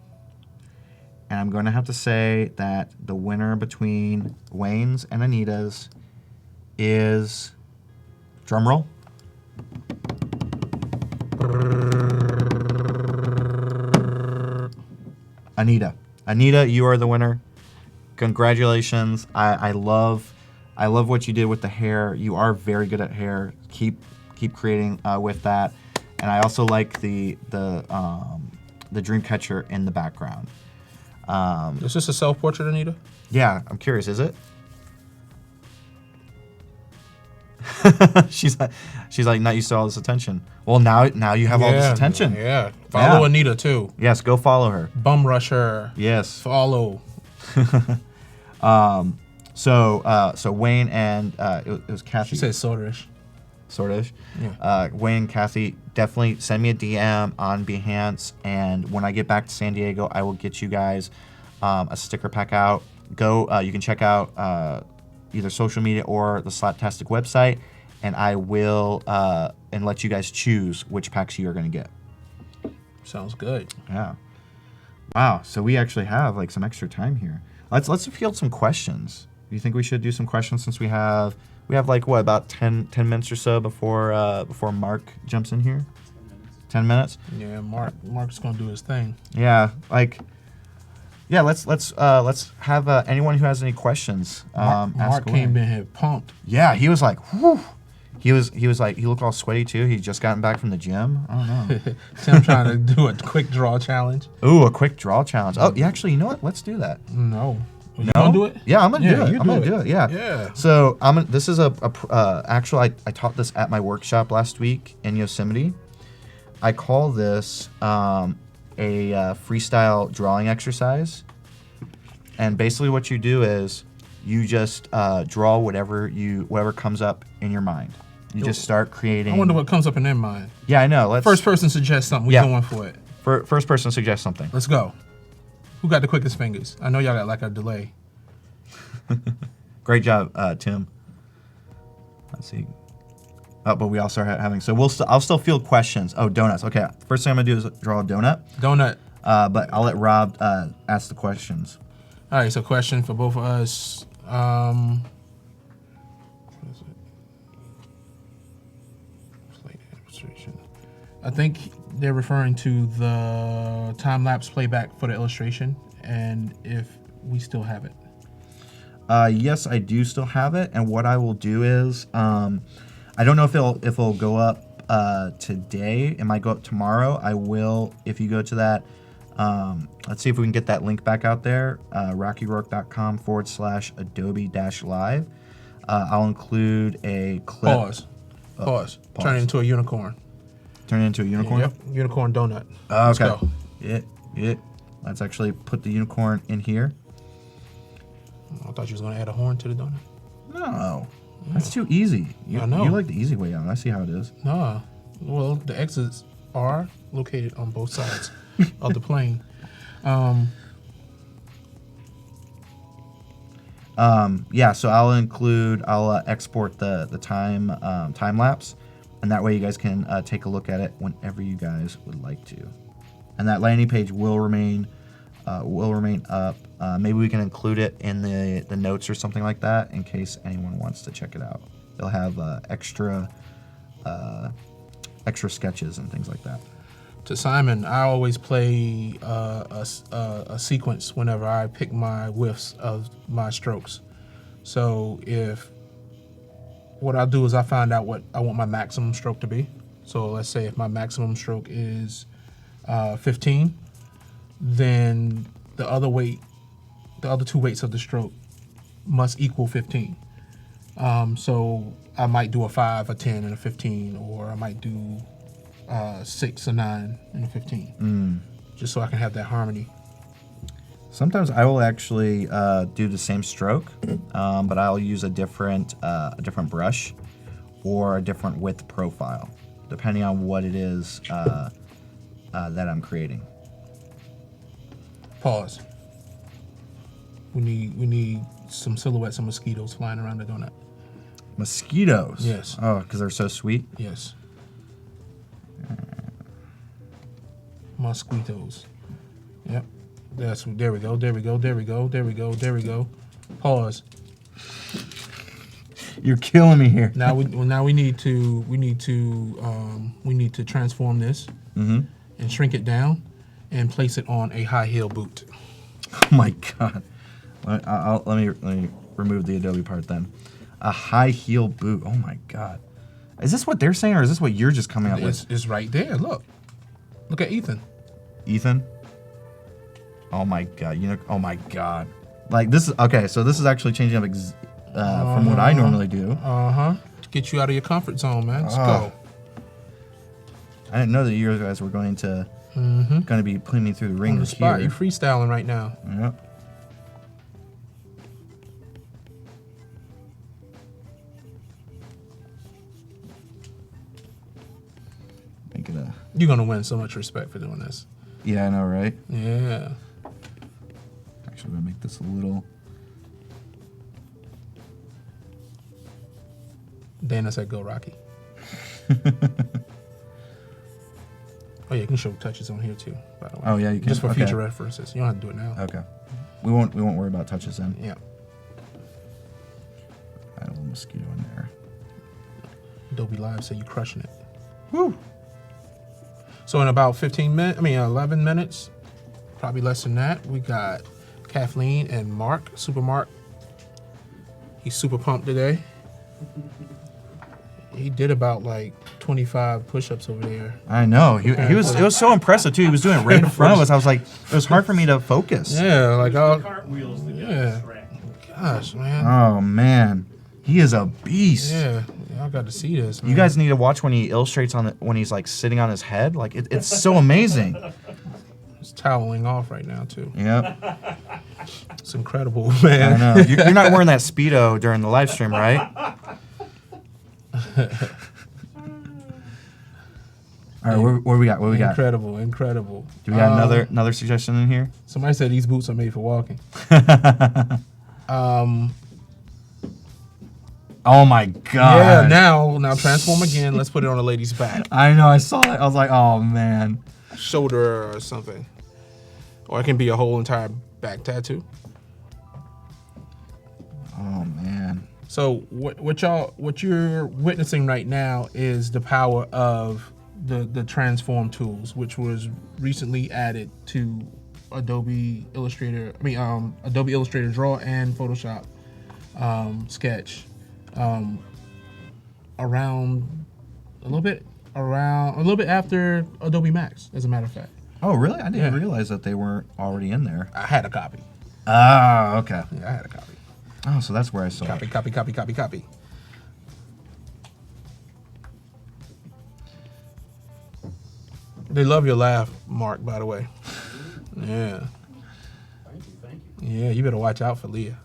and I'm going to have to say that the winner between Wayne's and Anita's is, drumroll, Anita. Anita, you are the winner. Congratulations. I love what you did with the hair. You are very good at hair. Keep creating with that. And I also like the dream catcher in the background. Is this a self-portrait, Anita? Yeah, I'm curious. Is it? she's like not used to all this attention. Well, now you have all this attention. Yeah. Follow Anita too. Yes, go follow her. Bum rush her. Yes. Follow. So Wayne and it was Kathy. She said sort-ish. Sort-ish. Yeah. Wayne, Kathy, definitely send me a DM on Behance, and when I get back to San Diego, I will get you guys a sticker pack out. You can check out either social media or the Slaptastic website, and I will and let you guys choose which packs you are going to get. Sounds good. Yeah. Wow. So we actually have like some extra time here. Let's field some questions. Do you think we should do some questions since we have like what, about 10 minutes or so before Mark jumps in here? 10 minutes? Yeah, Mark's gonna do his thing. Yeah, let's have anyone who has any questions. Mark came in here pumped. Yeah, he was like, whew. He was like, he looked all sweaty too. He'd just gotten back from the gym. I don't know. Tim trying to do a quick draw challenge. Ooh, a quick draw challenge. Oh, yeah, actually, you know what? Let's do that. No. You No? gonna do it? Yeah, I'm gonna do it. You I'm gonna do it. Yeah. Yeah. So this is actual. I taught this at my workshop last week in Yosemite. I call this a freestyle drawing exercise, and basically what you do is you just draw whatever comes up in your mind. You just start creating. I wonder what comes up in their mind. Yeah, I know. First person suggests something. We're going for it. First person suggests something. Let's go. Who got the quickest fingers? I know y'all got like a delay. Great job, Tim. Let's see. Oh, but we also are having. So I'll still field questions. Oh, donuts. Okay. First thing I'm gonna do is draw a donut. Donut. But I'll let Rob ask the questions. All right. So question for both of us. What is it? Play illustration. I think they're referring to the time-lapse playback for the illustration, and if we still have it. Yes, I do still have it, and what I will do is, I don't know if it'll go up today. It might go up tomorrow. I will, if you go to that, let's see if we can get that link back out there, rockyroark.com/Adobe-live. I'll include a clip. Pause. Turn it into a unicorn. Turn it into a unicorn? Yep, unicorn donut. Okay. Let's go. Yeah. Let's actually put the unicorn in here. I thought you was going to add a horn to the donut. No. That's too easy. I know. You like the easy way out. I see how it is. No. Well, the exits are located on both sides of the plane. Yeah, so I'll export the time lapse, and that way you guys can take a look at it whenever you guys would like to. And that landing page will remain up. Maybe we can include it in the notes or something like that in case anyone wants to check it out. They'll have extra sketches and things like that. To Simon, I always play a sequence whenever I pick my whiffs of my strokes. So what I'll do is I find out what I want my maximum stroke to be. So let's say if my maximum stroke is 15, then the other two weights of the stroke must equal 15. So I might do a 5, a 10, and a 15, or I might do 6, a 9, and a 15, just so I can have that harmony. Sometimes I will actually do the same stroke, but I'll use a different brush or a different width profile, depending on what it is that I'm creating. Pause. We need some silhouettes of mosquitoes flying around the donut. Mosquitoes? Yes. Oh, because they're so sweet? Yes. Mosquitoes. Yep. There we go. Pause. You're killing me here. Now we need to transform this and shrink it down and place it on a high heel boot. Oh my God. Let me remove the Adobe part then. A high heel boot. Oh my God. Is this what they're saying, or is this what you're just coming up with? It's right there. Look at Ethan. Ethan? Oh my God. Oh my God. Like this is okay. So this is actually changing up from what I normally do. To get you out of your comfort zone, man. Let's go. I didn't know that you guys were going to be putting me through the ringer On the spot. here. You're freestyling right now. Yep. Make it a. You're gonna win so much respect for doing this. Yeah, I know, right? Yeah. Actually, I'm gonna make this a little. Dana said, "Go Rocky." Oh yeah, you can show touches on here too, by the way. Oh yeah, you can. Just for future references. You don't have to do it now. Okay. We won't worry about touches then. Yeah. Add a little mosquito in there. Adobe Live say you crushing it. Woo! So in about 11 minutes, probably less than that, we got Kathleen and Mark, Super Mark. He's super pumped today. He did about like 25 push-ups over there. I know. He was. It was so impressive too. He was doing it right in front of us. I was like, it was hard for me to focus. Yeah, like cartwheels to get yeah. Gosh, man. Oh man, he is a beast. Yeah, y'all got to see this. Man. You guys need to watch when he illustrates when he's like sitting on his head. Like it's so amazing. It's toweling off right now too. Yep. It's incredible, man. I know. You're not wearing that Speedo during the live stream, right? All right, what do we got? What do we got? Incredible. Do we got another suggestion in here? Somebody said these boots are made for walking. Oh my God. Yeah, now transform again. Let's put it on a lady's back. I know, I saw it. I was like, oh man. Shoulder or something. Or it can be a whole entire back tattoo. Oh man. So what you're witnessing right now is the power of the transform tools, which was recently added to Adobe Illustrator Draw and Photoshop Sketch around around a little bit after Adobe Max, as a matter of fact. Oh, really? I didn't Yeah. realize that they weren't already in there. I had a copy. Ah, okay. Yeah, I had a copy. Oh, so that's where I saw Copy, it. copy, copy, copy, copy. They love your laugh, Mark, by the way. Yeah. Thank you. Yeah, you better watch out for Leah.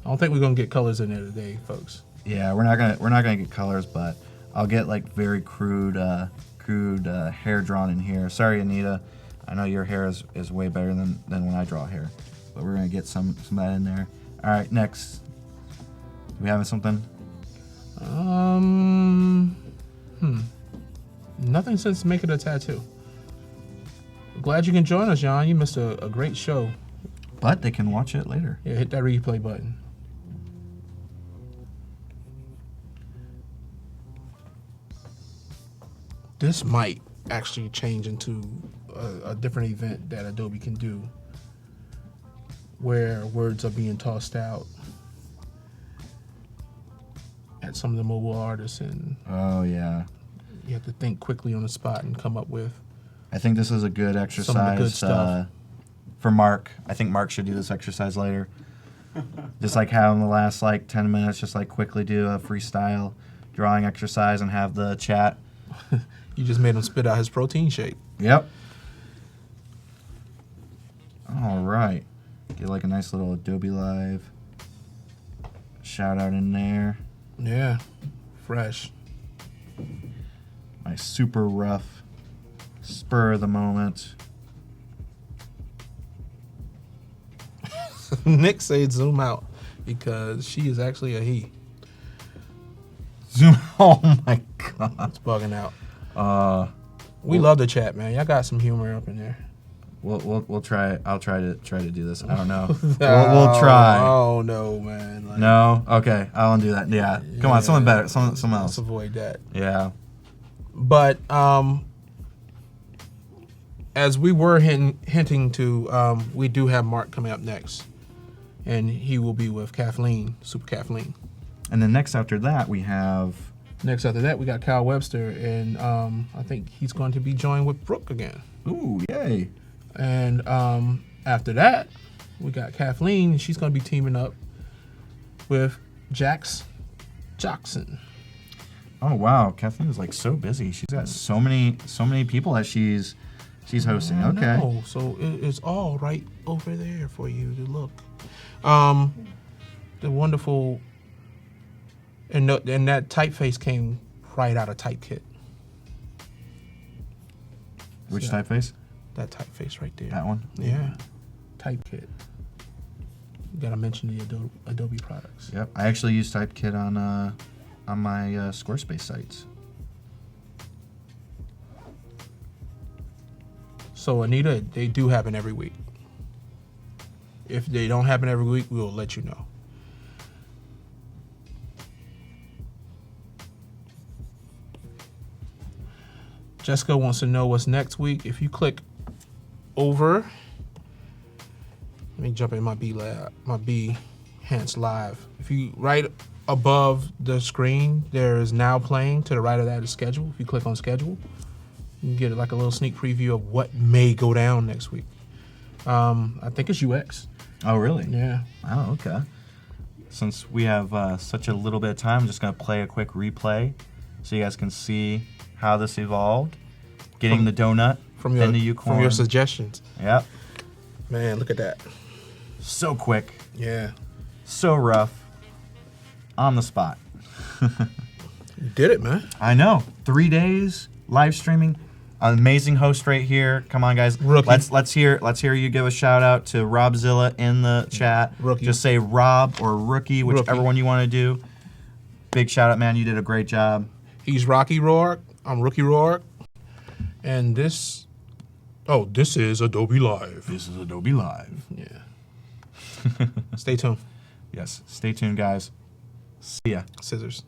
I don't think we're gonna get colors in there today, folks. Yeah, we're not gonna get colors, but I'll get like very crude hair drawn in here. Sorry, Anita. I know your hair is way better than when I draw hair, but we're gonna get some of that in there. All right, next. Do we have something? Nothing since making a tattoo. Glad you can join us, John. You missed a great show. But they can watch it later. Yeah, hit that replay button. This might actually change into a different event that Adobe can do, where words are being tossed out at some of the mobile artists, and Oh yeah. you have to think quickly on the spot and come up with. I think this is a good exercise Some of the good stuff. For Mark. I think Mark should do this exercise later. Just like have him the last like 10 minutes, just like quickly do a freestyle drawing exercise and have the chat. You just made him spit out his protein shake. Yep. All right. Get like a nice little Adobe Live shout out in there. Yeah, fresh. My super rough spur of the moment. Nick said zoom out because she is actually a he. Zoom. Oh my god. It's bugging out. We Well- love the chat, man. Y'all got some humor up in there. We'll try. I'll try to do this. I don't know. we'll try. Oh no, man. Like, No. Okay. I won't do that. Yeah. Come on. Someone better. Someone let's else. avoid that. Yeah. But as we were hinting to, we do have Mark coming up next, and he will be with Kathleen, Super Kathleen. And then next after that we have. Next after that, we got Kyle Webster, and I think he's going to be joined with Brooke again. Ooh, yay. And after that, we got Kathleen, and she's going to be teaming up with Jax Jackson. Oh wow, Kathleen is like so busy. She's got so many people that she's hosting. I Okay. know. So it's all right over there for you to look. The wonderful, and that typeface came right out of Typekit. Which Yeah. typeface? That typeface right there. That one. Yeah, Typekit. You gotta mention the Adobe products. Yep. I actually use Typekit on my Squarespace sites. So Anita, they do happen every week. If they don't happen every week, we'll let you know. Jessica wants to know what's next week. If you click over, let me jump in my Behance Live. If you right above the screen, there is now playing. To the right of that is schedule. If you click on schedule, you can get like a little sneak preview of what may go down next week. I think it's UX. Oh really? Yeah. Oh okay. Since we have such a little bit of time, I'm just gonna play a quick replay so you guys can see how this evolved. Getting the donut, From then the unicorn. from your suggestions. Yep. Man, look at that. So quick, Yeah. so rough, on the spot. You did it, man. I know. 3 days live streaming. Amazing host right here. Come on, guys. Rookie. Let's hear you give a shout out to Robzilla in the chat. Rookie. Just say Rob or Rookie, whichever Rookie. one you want to do. Big shout out, man. You did a great job. He's Rocky Roark. I'm Rocky Roark. And this is Adobe Live. This is Adobe Live. Yeah. Stay tuned. Yes. Stay tuned, guys. See ya. Scissors.